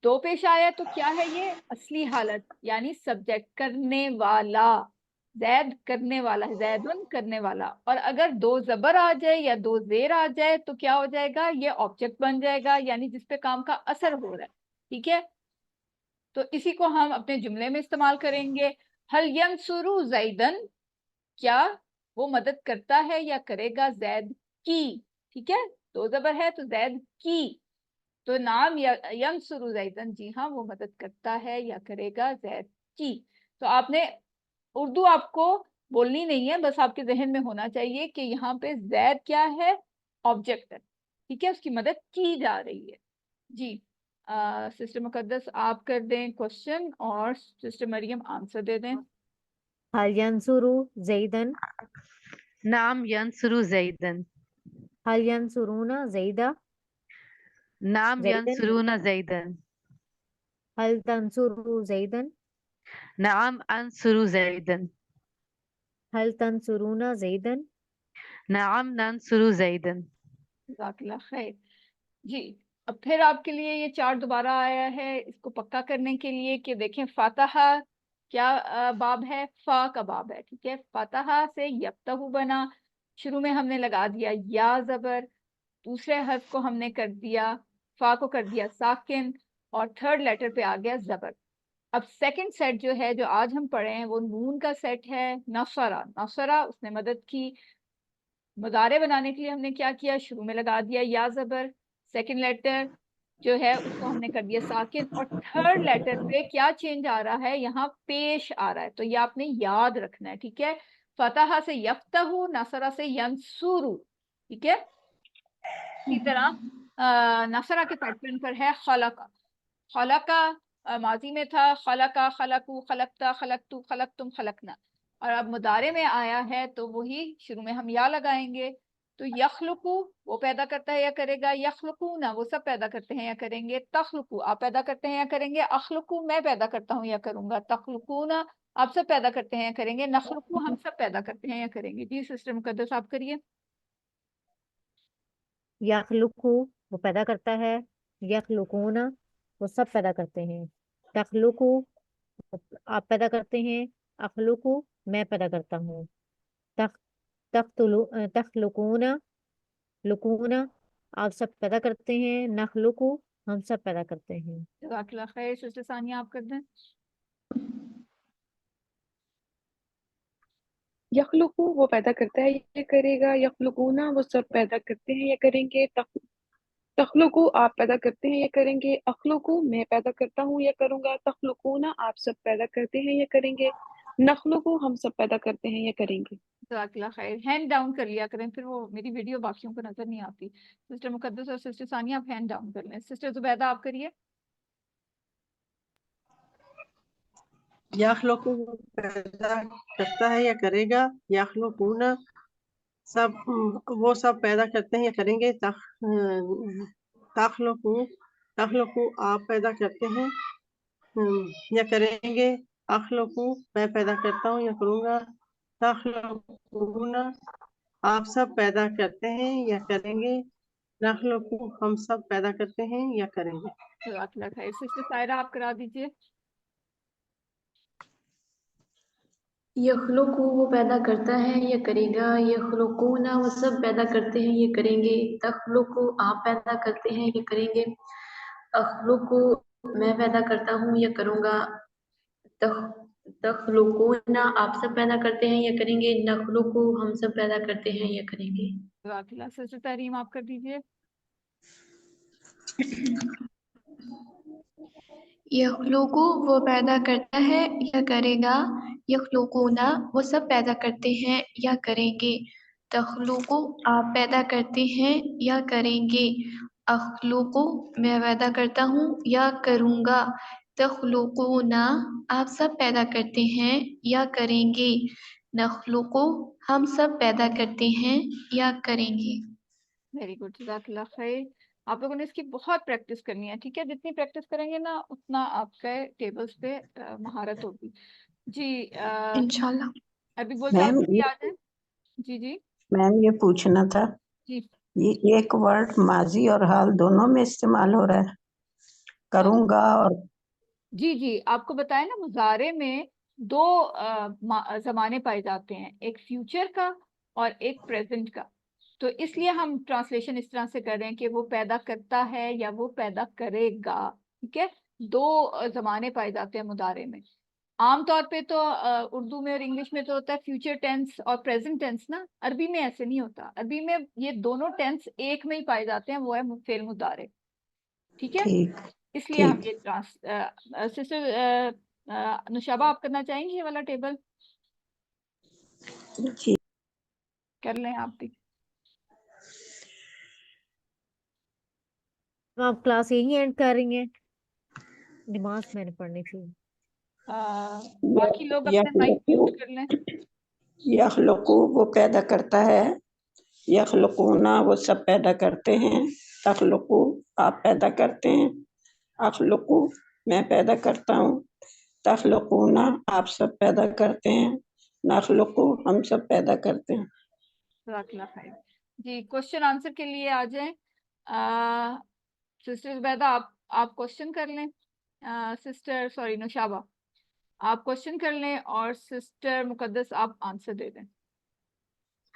Speaker 1: दो पेश आया तो क्या है ये, असली हालत यानी सब्जेक्ट, करने वाला। जैद करने वाला है, जैदुन करने वाला। और अगर दो जबर आ जाए या दो जेर आ जाए तो क्या हो जाएगा, ये ऑब्जेक्ट बन जाएगा, यानी जिसपे काम का असर हो रहा है। ठीक है, तो इसी को हम अपने जुमले में इस्तेमाल करेंगे। हल यंसुरु जैदन, क्या वो मदद करता है या करेगा जैद की। ठीक है, दो जबर है तो जैद की, तो नाम यंसुरु जैदन, जी हाँ वो मदद करता है या करेगा जैद की। तो आपने उर्दू आपको बोलनी नहीं है, बस आपके जहन में होना चाहिए कि यहाँ पे जैद क्या है, ऑब्जेक्ट है। ठीक है, उसकी मदद की जा रही है। जी सिस्टर मुकद्दस आप कर दें क्वेश्चन और सिस्टर मरियम आंसर दे दें।
Speaker 6: हल यंसुरु जैदन,
Speaker 2: नाम यंसुरु जैदन,
Speaker 6: हल यंसुरूना जैदा,
Speaker 2: नाम
Speaker 6: जैदन,
Speaker 2: यंसुरूना जैदन,
Speaker 6: हल तंसुरु जैदन,
Speaker 2: नाम अंसुरु जैदन,
Speaker 6: हल तंसुरूना जैदन।
Speaker 2: नाम नंसुरु जैदन।
Speaker 1: जज़ाकल्लाह खैर। जी अब फिर आपके लिए ये चार्ट दोबारा आया है इसको पक्का करने के लिए कि देखें फातहा क्या बाब है, फा का बाब है। ठीक है, फातहा से यफ्तहु बना, शुरू में हमने लगा दिया या जबर, दूसरे हर्फ को हमने कर दिया, फा को कर दिया साकिन, और थर्ड लेटर पे आ गया जबर। अब सेकंड सेट जो है जो आज हम पढ़े हैं वो नून का सेट है। नसरा, नसरा उसने मदद की। मुदारे बनाने के लिए हमने क्या किया, शुरू में लगा दिया या जबर, सेकंड लेटर जो है उसको हमने कर दिया साकिन, और थर्ड लेटर पे क्या चेंज आ रहा है, यहाँ पेश आ रहा है, तो ये आपने याद रखना है। ठीक है, फतहा से यफ्तहु, नसरा से यंसुरु। ठीक है, इसी तरह नसरा के पैटर्न पर है खलका। खलका माजी में था, खलका, खलकू, खलकता, खलकतू, खलकतुम, खलकना। और अब मुदारे में आया है तो वही शुरू में हम या लगाएंगे। तो यखलुकू वो पैदा करता है या करेगा, यखलुकू ना वो सब पैदा करते हैं या करेंगे, तखलुकू आप पैदा करते हैं या करेंगे, अखलुकू मैं पैदा करता हूँ या करूंगा, तखलुकू ना आप सब पैदा करते हैं या करेंगे, नखलुकू हम सब पैदा करते हैं या करेंगे। जी सिस्टर मुकद्दस आप करिए।
Speaker 6: यखलुकु वो पैदा करता है, यखलुकूना वो सब पैदा करते हैं, तखलुकु आप पैदा करते हैं, अखलुकु मैं पैदा करता हूँ, तख तखलुकूना, लुकूना आप सब पैदा करते हैं, नखलुकु हम सब पैदा करते हैं।
Speaker 1: जज़ाकल्लाह खैर। सिस्टर सानिया आप कर दें।
Speaker 8: यखलुकु वो पैदा करता है ये करेगा, यखलुकूना वो सब पैदा करते हैं ये करेंगे, तखलुकु आप पैदा करते हैं ये करेंगे, अखलुकु मैं पैदा करता हूँ ये करूंगा, तखलुकूना आप सब पैदा करते हैं ये करेंगे, नखलुकु हम सब पैदा करते हैं ये करेंगे।
Speaker 1: जज़ाकल्लाह खैर। हैंड डाउन कर लिया करें, फिर वो मेरी वीडियो बाकियों को नजर नहीं आती। सिस्टर मुकद्दस और सिस्टर सानिया आप हैंड डाउन कर लें। सिस्टर जुबैदा आप करिए।
Speaker 9: यखलुकु पैदा करता है या करेगा, यखलुकूना सब वो सब पैदा करते हैं या करेंगे, तखलुकु तखलुकु आप पैदा करते हैं या करेंगे, अखलुकु मैं पैदा करता हूँ या करूँगा, तखलुकूना आप सब पैदा करते हैं या करेंगे, नखलुकु हम सब पैदा करते हैं या करेंगे।
Speaker 1: जज़ाकल्लाह खैर। सिस्टर सायरा आप करा दीजिए।
Speaker 7: यखलुकु वो पैदा करता है ये करेगा, यखलुकूना वो सब पैदा करते हैं ये करेंगे, तखलुकु आप पैदा करते हैं ये करेंगे, अखलुकु मैं पैदा करता हूँ या करूँगा। तख तखलुकूना आप सब पैदा करते हैं या करेंगे। नखलुकु हम सब पैदा करते हैं या करेंगे।
Speaker 1: जज़ाकल्लाह। सिस्टर तहरीम आप कर दीजिए।
Speaker 3: यखलुकु वो पैदा करता है या करेगा। यखलुकूना वो सब पैदा करते हैं या करेंगे। तखलुकु आप पैदा करते हैं या करेंगे। अखलुकु मैं पैदा करता हूँ या करूँगा। तखलुकूना आप सब पैदा करते हैं या करेंगे। नखलुकु हम सब पैदा करते हैं या करेंगे।
Speaker 1: वेरी गुड, जज़ाकल्लाह खैर। आप लोगों ने इसकी बहुत प्रैक्टिस करनी है, ठीक है? जितनी प्रैक्टिस करेंगे ना उतना आपके टेबल्स पे महारत होगी। जी
Speaker 3: इंशाल्लाह।
Speaker 1: अभी बोल साहब
Speaker 10: मैम
Speaker 1: भी आ जाए। जी जी
Speaker 10: मैम ये पूछना था,
Speaker 1: जी
Speaker 10: ये एक वर्ड माजी और हाल दोनों में इस्तेमाल हो रहा है, करूंगा और
Speaker 1: जी आपको बताया ना, मुजारे में दो जमाने पाए जाते हैं, एक फ्यूचर का और एक प्रेजेंट का। तो इसलिए हम ट्रांसलेशन इस तरह से कर रहे हैं कि वो पैदा करता है या वो पैदा करेगा, ठीक है? दो जमाने पाए जाते हैं मुदारे में। आमतौर पे तो उर्दू में और इंग्लिश में तो होता है फ्यूचर टेंस और प्रेजेंट टेंस ना। अरबी में ऐसे नहीं होता। अरबी में ये दोनों टेंस एक में ही पाए जाते हैं, वो है फेल मुदारे, ठीक है?
Speaker 10: ठीक
Speaker 1: इसलिए हम
Speaker 10: ठीक
Speaker 1: ये सिस्टर नुशाबा आप करना चाहेंगी ये वाला टेबल?
Speaker 10: ठीक।
Speaker 1: कर लें आप भी।
Speaker 6: तो आप क्लास यही एंड कर रही हैं? नमाज मैंने पढ़नी थी।
Speaker 1: बाकी लोग अपने माइक म्यूट कर लें।
Speaker 10: यखलुकु वो पैदा करता है, यखलुकूना वो सब पैदा करते हैं, तखलुकु आप पैदा करते हैं, अखलुकु मैं पैदा करता हूँ, तखलुकूना आप सब पैदा करते हैं, नखलुकु हम सब पैदा करते हैं।
Speaker 1: जज़ाकल्लाह खैर। जी क्वेश्चन आंसर के लिए आ जाएं। सिस्टर जुबैदा आप क्वेश्चन कर लें। सिस्टर सॉरी नुशाबा आप क्वेश्चन कर लें और सिस्टर मुकद्दस आप आंसर दे दें।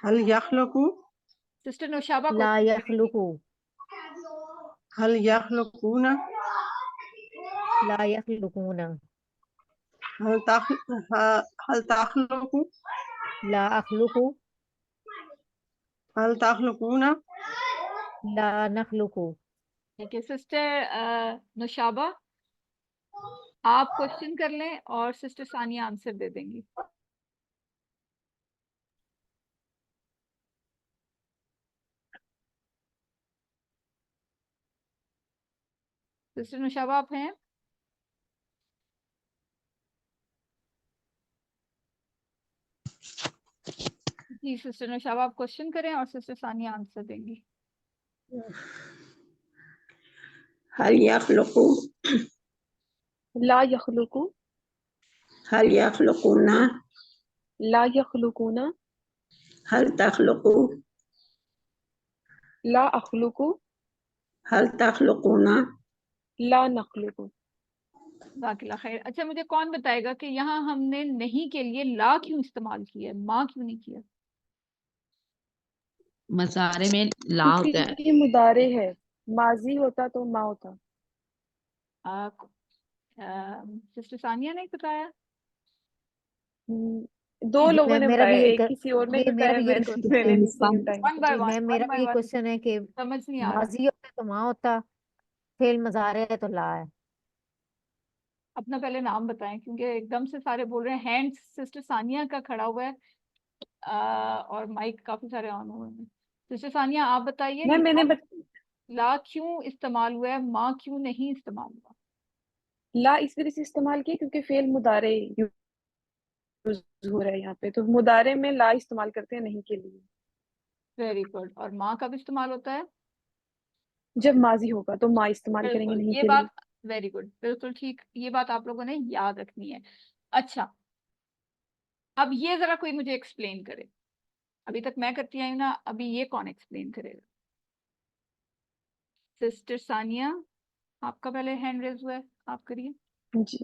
Speaker 9: हल यखलुकु
Speaker 1: सिस्टर नुशाबा
Speaker 6: ला
Speaker 1: क्वेश्चन करेंगी।
Speaker 6: यखलुकु
Speaker 9: हल यखलुकूना
Speaker 6: ला यखलुकूना
Speaker 9: हल तखलुकु
Speaker 6: ला अखलुकु
Speaker 9: हल तखलुकूना
Speaker 6: ला नखलुकु।
Speaker 1: ठीक है सिस्टर नुशाबा आप क्वेश्चन कर लें और सिस्टर सानिया आंसर दे देंगी। सिस्टर नुशाबा आप हैं? जी सिस्टर नुशाबा आप क्वेश्चन करें और सिस्टर सानिया आंसर देंगी।
Speaker 10: हल यखलुकु
Speaker 8: ला यखलुकु
Speaker 10: हल यखलुकूना
Speaker 8: ला यखलुकूना
Speaker 10: हल तखलुकु
Speaker 8: ला अखलुकु
Speaker 10: हल तखलुकूना
Speaker 8: ला नखलुकु।
Speaker 1: वाकिला खैर। अच्छा मुझे कौन बताएगा कि यहाँ हमने नहीं के लिए ला क्यों इस्तेमाल किया है, माँ क्यों नहीं किया?
Speaker 4: मसारे में ला होता है।
Speaker 8: क्योंकि ये मुदारे है, माजी होता तो मा होता।
Speaker 1: सिस्टर सानिया ने बताया।
Speaker 8: दो
Speaker 6: जी
Speaker 8: लोगों
Speaker 6: मैम
Speaker 8: ने
Speaker 6: मेरा भी
Speaker 8: बताया,
Speaker 6: यही
Speaker 8: एक किसी और ने
Speaker 6: ये मेरा
Speaker 8: बताया,
Speaker 6: भी
Speaker 8: मैं मैंने सेम टाइम।
Speaker 1: वन बाय
Speaker 6: जी मैम
Speaker 1: वन
Speaker 6: मेरा भी ये
Speaker 1: वन
Speaker 6: क्वेश्चन है कि
Speaker 1: समझ नहीं आ रहा।
Speaker 6: माजी होता तो माँ होता, फेल मजारे है तो ला है।
Speaker 1: अपना पहले नाम बताएं क्योंकि एकदम से सारे बोल रहे हैं। हैंड सिस्टर सानिया का खड़ा हुआ है और माइक काफी सारे ऑन हुए हैं। सिस्टर सानिया आप बताइए
Speaker 8: मैंने
Speaker 1: ला क्यों इस्तेमाल हुआ है, माँ क्यों नहीं इस्तेमाल हुआ?
Speaker 8: ला इस वजह से इस्तेमाल किया क्योंकि फेल मुदारे यूज हो रहा है यहाँ पे, तो मुदारे में ला इस्तेमाल करते हैं नहीं के लिए।
Speaker 1: Very good. और माँ कब इस्तेमाल होता है?
Speaker 8: जब माजी होगा तो मा इस्तेमाल करेंगे
Speaker 1: बिल्कुल
Speaker 8: नहीं
Speaker 1: ये
Speaker 8: के लिए।
Speaker 1: बात वेरी गुड, बिल्कुल ठीक। ये बात आप लोगों ने याद रखनी है। अच्छा अब ये जरा कोई मुझे एक्सप्लेन करे। अभी तक मैं करती आई हूँ ना, अभी ये कौन एक्सप्लेन करेगा? सिस्टर सानिया आपका पहले हैंड रेज हुआ है, आप करिए।
Speaker 8: जी,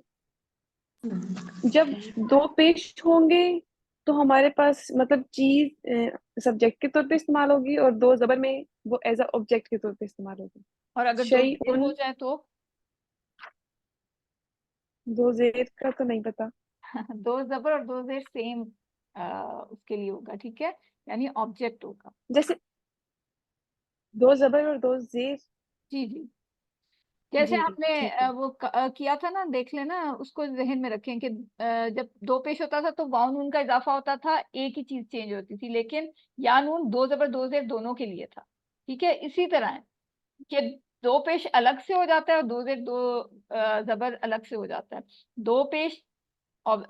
Speaker 8: जब दो पेश होंगे तो हमारे पास मतलब चीज सब्जेक्ट के तौर पे इस्तेमाल होगी और दो जबर में वो एज अ ऑब्जेक्ट के तौर पे इस्तेमाल होगी।
Speaker 1: और अगर दो
Speaker 8: शई
Speaker 1: ढेर
Speaker 8: उन
Speaker 1: हो जाए तो
Speaker 8: दो जेर का तो नहीं पता।
Speaker 1: दो जबर और दो जेर सेम उसके लिए होगा, ठीक है, यानी ऑब्जेक्ट होगा।
Speaker 8: जैसे दो जबर और दो जेर।
Speaker 1: जी जी, जैसे
Speaker 8: जी
Speaker 1: आपने
Speaker 8: ठीक है।
Speaker 1: वो किया था ना, देख लेना, उसको जहन में रखें कि जब दो पेश होता था तो वाव नून का इजाफा होता था, एक ही चीज चेंज होती थी, लेकिन या नून दो जबर दो जेर दोनों के लिए था। ठीक है, इसी तरह है कि दो पेश अलग से हो जाता है और दो जेर दो जबर अलग से हो जाता है। दो पेश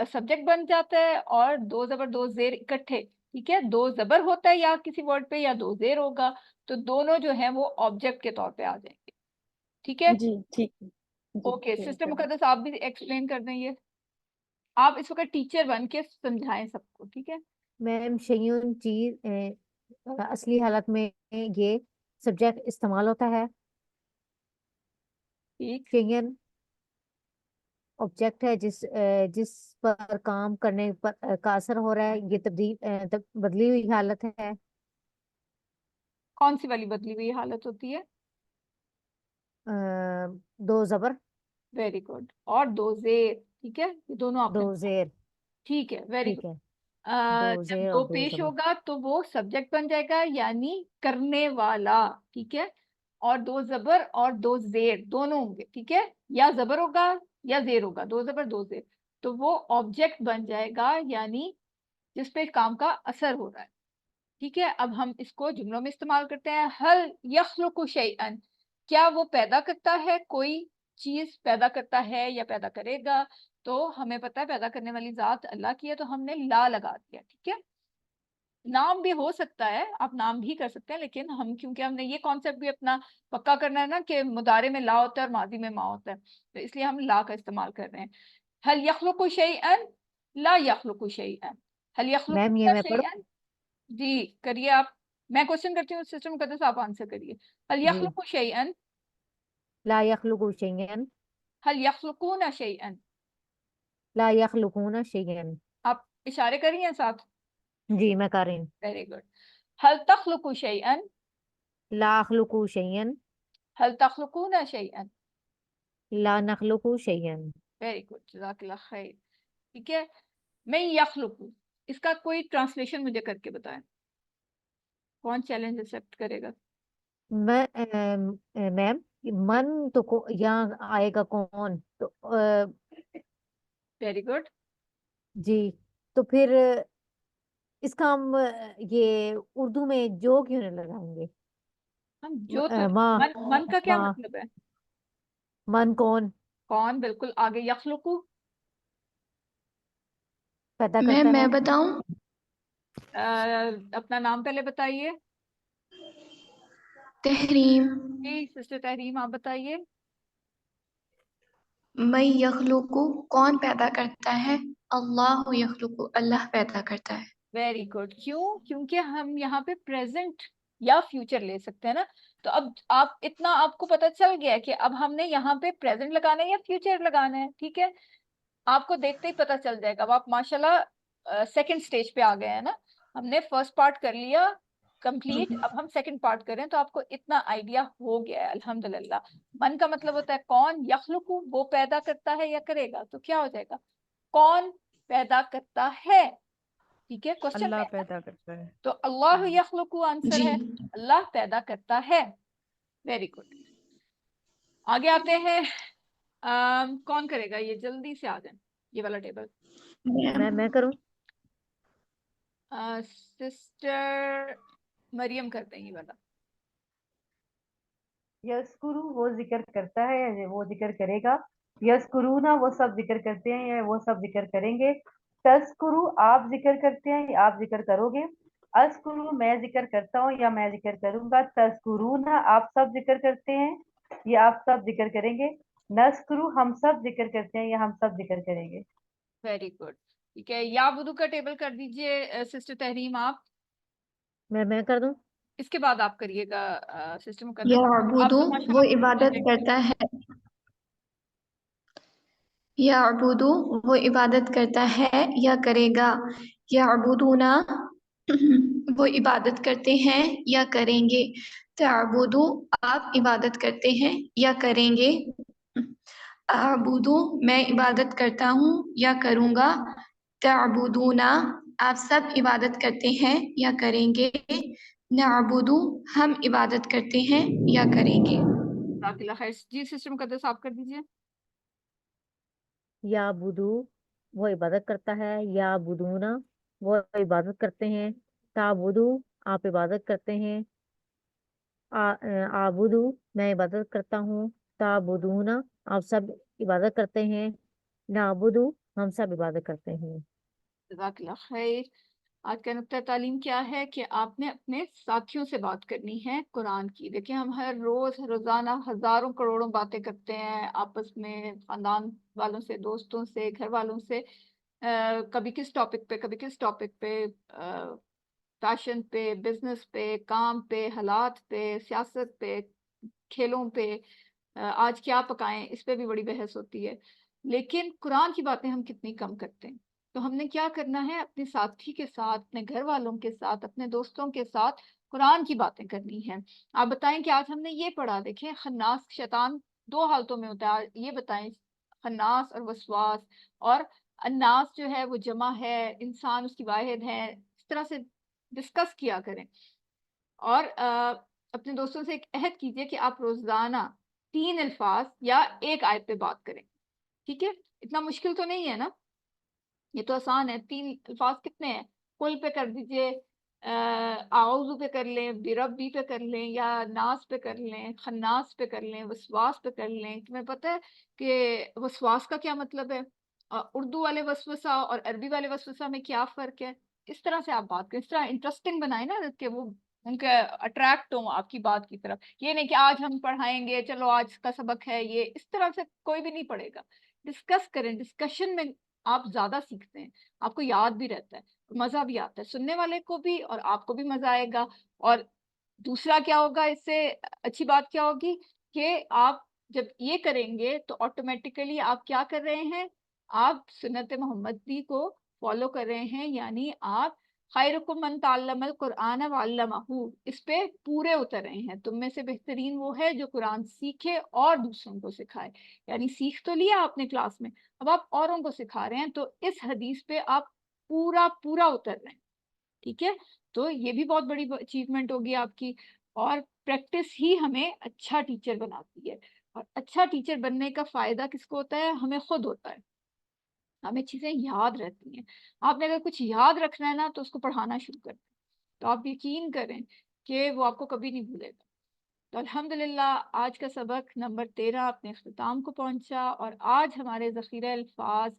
Speaker 1: सब्जेक्ट बन जाता है और दो जबर दो जेर इकट्ठे, ठीक है, दो जबर होता है या किसी वर्ड पे या दो जेर होगा, तो दोनों जो है वो ऑब्जेक्ट के तौर पे आ जाएंगे। ठीक है,
Speaker 8: जी ठीक है। जी
Speaker 1: ओके,
Speaker 8: ठीक
Speaker 1: सिस्टर
Speaker 8: है।
Speaker 1: मुकद्दस आप भी एक्सप्लेन कर दें ये, आप इस वक्त टीचर बन के समझाएं सबको, ठीक है।
Speaker 6: मैम शयून चीज असली हालत में ये सब्जेक्ट इस्तेमाल होता है।
Speaker 1: ठीक,
Speaker 6: शयन ऑब्जेक्ट है जिस पर काम करने पर का असर हो रहा है, ये बदली हुई हालत है।
Speaker 1: कौन सी वाली बदली हुई हालत होती है?
Speaker 6: अ, दो जबर
Speaker 1: वेरी गुड, और दो जेर, ठीक है, ये दोनों
Speaker 6: दो
Speaker 1: आपने,
Speaker 6: जेर।
Speaker 1: ठीक है, वेरी गुड।
Speaker 6: ठीक है, दो
Speaker 1: जब
Speaker 6: जेर और
Speaker 1: दो
Speaker 6: दो
Speaker 1: पेश
Speaker 6: जबर।
Speaker 1: होगा तो वो सब्जेक्ट बन जाएगा, यानी करने वाला, ठीक है, और दो जबर और दो जेर दोनों होंगे, ठीक है, या जबर होगा या जेर होगा, दो जबर दो जेर, तो वो ऑब्जेक्ट बन जाएगा, यानी जिस पे काम का असर हो रहा है। ठीक है, अब हम इसको जुमलों में इस्तेमाल करते हैं। हल यखलुकु शैअन, क्या वो पैदा करता है, कोई चीज पैदा करता है या पैदा करेगा? तो हमें पता है पैदा करने वाली जात अल्लाह की है, तो हमने ला लगा दिया, ठीक है। नाम भी हो सकता है, आप नाम भी कर सकते हैं, लेकिन हम क्योंकि हमने ये कॉन्सेप्ट भी अपना पक्का करना है ना कि मुदारे में ला होता है और माजी में मा होता है, तो इसलिए हम ला का इस्तेमाल कर रहे हैं। हल यखलुकु शैअन, ला यखलुकु शैअन, हल
Speaker 6: मैम ये
Speaker 1: यखलुकु
Speaker 6: मैं पढ़ूं?
Speaker 1: शैअन। जी करिए आप, मैं क्वेश्चन करती हूँ, सिस्टम मुकद्दस आप आंसर करिए। हल
Speaker 6: जी।
Speaker 1: यखलुकु शैअन,
Speaker 6: ला यखलुकु शयअन,
Speaker 1: हल यखलुकूना शैअन।
Speaker 6: ला यखलुकूना शयअन।
Speaker 1: आप इशारे करिए साथ।
Speaker 6: जी मैं कर रही हूँ।
Speaker 1: Very good. हल तखलुकु शैअन,
Speaker 6: ला अखलुकु शयअन,
Speaker 1: हल तखलुकूना शैअन।
Speaker 6: ला नखलुकु शयअन।
Speaker 1: वेरी गुड, जज़ाकल्लाह खैर। ठीक है, मैं यखलुकु, इसका कोई ट्रांसलेशन मुझे करके बताएं, कौन चैलेंज एक्सेप्ट करेगा?
Speaker 6: मैम मन तो यहाँ आएगा कौन तो
Speaker 1: वेरी गुड।
Speaker 6: जी, तो फिर इसका हम ये उर्दू में जो क्यों नहीं लगाएंगे?
Speaker 1: हम जो तो,
Speaker 6: माँ,
Speaker 1: मन का क्या
Speaker 6: माँ,
Speaker 1: मतलब है?
Speaker 6: मन कौन
Speaker 1: कौन, बिल्कुल, आगे यखलुकु,
Speaker 6: पैदा करता है?
Speaker 3: मैं बताऊं?
Speaker 1: अपना नाम पहले बताइए।
Speaker 3: तहरीम।
Speaker 1: जी सिस्टर तहरीम आप बताइए।
Speaker 3: मैं यखलुकु, कौन पैदा करता है? अल्लाह यखलुकु, अल्लाह पैदा करता है।
Speaker 1: वेरी गुड, क्यों? क्योंकि हम यहाँ पे प्रेजेंट या फ्यूचर ले सकते हैं ना, तो अब आप इतना आपको पता चल गया है कि अब हमने यहाँ पे प्रेजेंट लगाना है या फ्यूचर लगाना है, ठीक है, आपको देखते ही पता चल जाएगा। अब आप माशाल्लाह सेकंड स्टेज पे आ गए हैं ना, हमने फर्स्ट पार्ट कर लिया कंप्लीट,
Speaker 3: जी।
Speaker 1: अब हम सेकंड पार्ट कर रहे हैं, तो आपको इतना आइडिया हो गया है अल्हम्दुलिल्लाह। मन का मतलब होता है कौन, यखलुकु वो पैदा करता है या करेगा, तो क्या हो जाएगा, कौन पैदा करता है, ठीक है, क्वेश्चन में
Speaker 2: अल्लाह
Speaker 1: है ना?
Speaker 2: पैदा करता है।
Speaker 1: तो अल्लाह यखलुकु आंसर
Speaker 3: जी।
Speaker 1: है, अल्लाह पैदा करता है। वेरी गुड, आगे आते हैं। कौन करेगा ये, जल्दी से आ जाए ये वाला टेबल।
Speaker 6: मैं करूँ?
Speaker 1: सिस्टर मरियम करते हैं ये वाला।
Speaker 2: यस्कुरु वो जिक्र करता है या वो जिक्र करेगा। यस्कुरूना वो सब जिक्र करते हैं या वो सब जिक्र करेंगे। तस्कुरु आप जिक्र करते हैं या आप जिक्र करोगे। अस्कुरु मैं जिक्र करता हूँ या मैं जिक्र करूंगा। तस्कुरूना आप सब जिक्र करते हैं या आप सब जिक्र करेंगे। नस्कुरु हम सब जिक्र करते हैं या हम सब जिक्र करेंगे।
Speaker 1: वेरी गुड, ठीक है, याबुदु का टेबल कर दीजिए सिस्टर तहरीम आप।
Speaker 6: मैं कर दूं?
Speaker 1: इसके बाद आप करिएगा सिस्टर मुकद्दस, आप
Speaker 3: यअबुदु
Speaker 1: तो
Speaker 3: वो
Speaker 1: माशाल्लाह
Speaker 3: इबादत करता है। यअबुदु वो इबादत करता है या करेगा। यअबुदूना वो इबादत करते हैं या करेंगे। तअबुदु आप इबादत करते हैं या करेंगे। अअबुदु मैं इबादत करता हूँ या करूँगा, तअबुदूना आप सब इबादत करते हैं या करेंगे, नअबुदु हम इबादत करते हैं या करेंगे।
Speaker 1: जज़ाकल्लाह खैर। जी सिस्टर मुकद्दस आप कर दीजिए।
Speaker 6: या बुदू वो इबादत करता है, या बुदूना वो इबादत करते हैं, ताबुदू आप इबादत करते हैं, आबुदू मैं इबादत करता हूँ, ताबुदूना आप सब इबादत करते हैं, नाबुदू हम सब इबादत करते हैं।
Speaker 1: जज़ाकल्लाह खैर। आज का नुक्ता तालीम क्या है कि आपने अपने साथियों से बात करनी है कुरान की। देखिए हम हर रोज रोजाना हजारों करोड़ों बातें करते हैं आपस में, खानदान वालों से, दोस्तों से, घर वालों से, कभी किस टॉपिक पे, कभी किस टॉपिक पे, फैशन पे, बिजनेस पे, काम पे, हालात पे, सियासत पे, खेलों पे, आज क्या पकाएं इस पे भी बड़ी बहस होती है। लेकिन कुरान की बातें हम कितनी कम करते हैं। तो हमने क्या करना है, अपने साथी के साथ, अपने घर वालों के साथ, अपने दोस्तों के साथ कुरान की बातें करनी है। आप बताएं कि आज हमने ये पढ़ा, देखें खन्नास शैतान दो हालतों में होता है, ये बताएं खन्नास और वसवास, और अन्नास जो है वो जमा है, इंसान उसकी वाहिद है, इस तरह से डिस्कस किया करें। और अपने दोस्तों से एक अहद कीजिए कि आप रोजाना 3 अल्फाज या एक आयत पे बात करें। ठीक है, इतना मुश्किल तो नहीं है ना, ये तो आसान है। 3 अल्फाज कितने हैं, कुल पे कर दीजिए, आऊज़ु पे कर लें, बिरब्बी पे कर लें, या नास पे कर लें, खन्नास पे कर लें, वसवास पे कर लें। तुम्हें पता है कि वसवास का क्या मतलब है, उर्दू वाले वसवसा और अरबी वाले वसवसा में क्या फ़र्क है। इस तरह से आप बात करें, इस तरह इंटरेस्टिंग बनाए ना कि वो उनके अट्रैक्ट हो आपकी बात की तरफ। ये नहीं कि आज हम पढ़ाएंगे, चलो आज का सबक है ये, इस तरह से कोई भी नहीं पढ़ेगा। डिस्कस करें, डिस्कशन में आप ज्यादा सीखते हैं, आपको याद भी रहता है, मजा भी आता है, सुनने वाले को भी और आपको भी मजा आएगा। और दूसरा क्या होगा, इससे अच्छी बात क्या होगी कि आप जब ये करेंगे तो ऑटोमेटिकली आप क्या कर रहे हैं, आप सुन्नत मोहम्मदी को फॉलो कर रहे हैं, यानी आप खैरुकुम मन तअल्लमल कुरआन व अल्लमहु इस पे पूरे उतर रहे हैं। तुम में से बेहतरीन वो है जो कुरान सीखे और दूसरों को सिखाए। यानी सीख तो लिया आपने क्लास में, अब आप औरों को सिखा रहे हैं, तो इस हदीस पे आप पूरा पूरा उतर रहे हैं। ठीक है, तो ये भी बहुत बड़ी अचीवमेंट होगी आपकी। और प्रैक्टिस ही हमें अच्छा टीचर बनाती है, और अच्छा टीचर बनने का फायदा किसको होता है, हमें खुद होता है। हमें चीजें याद रहती हैं। आपने अगर कुछ याद रखना है ना तो उसको पढ़ाना शुरू कर दें, तो आप यकीन करें कि वो आपको कभी नहीं भूलेगा। तो अल्हम्दुलिल्लाह आज का सबक नंबर 13 अपने अख्ताम को पहुंचा, और आज हमारे ज़ख़ीरा अल्फाज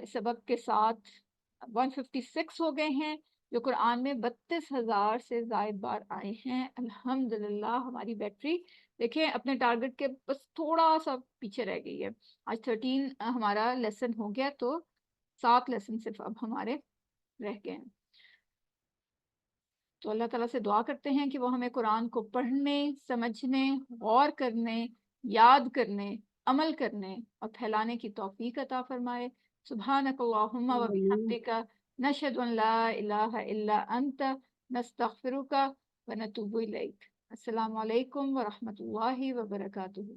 Speaker 1: इस सबक के साथ 156 हो गए हैं, जो कुरान में 32,000 से ज़ायद बार आए हैं। अल्हम्दुलिल्लाह हमारी बैटरी देखें अपने टारगेट के बस थोड़ा सा पीछे रह गई है। आज 13 हमारा लेसन हो गया, तो 7 लेसन सिर्फ अब हमारे रह गए हैं। तो अल्लाह ताला से दुआ करते हैं कि वो हमें कुरान को पढ़ने, समझने, गौर करने, याद करने, अमल करने और फैलाने की तौफीक अता फरमाए। सुब्हानक अल्लाहुम्मा व बिहम्दिका नशहदु अन ला इलाहा इल्ला अंता नस्तगफिरुका व नतूबु इलैक। अस्सलामु अलैकुम व रहमतुल्लाहि व बरकातुहू।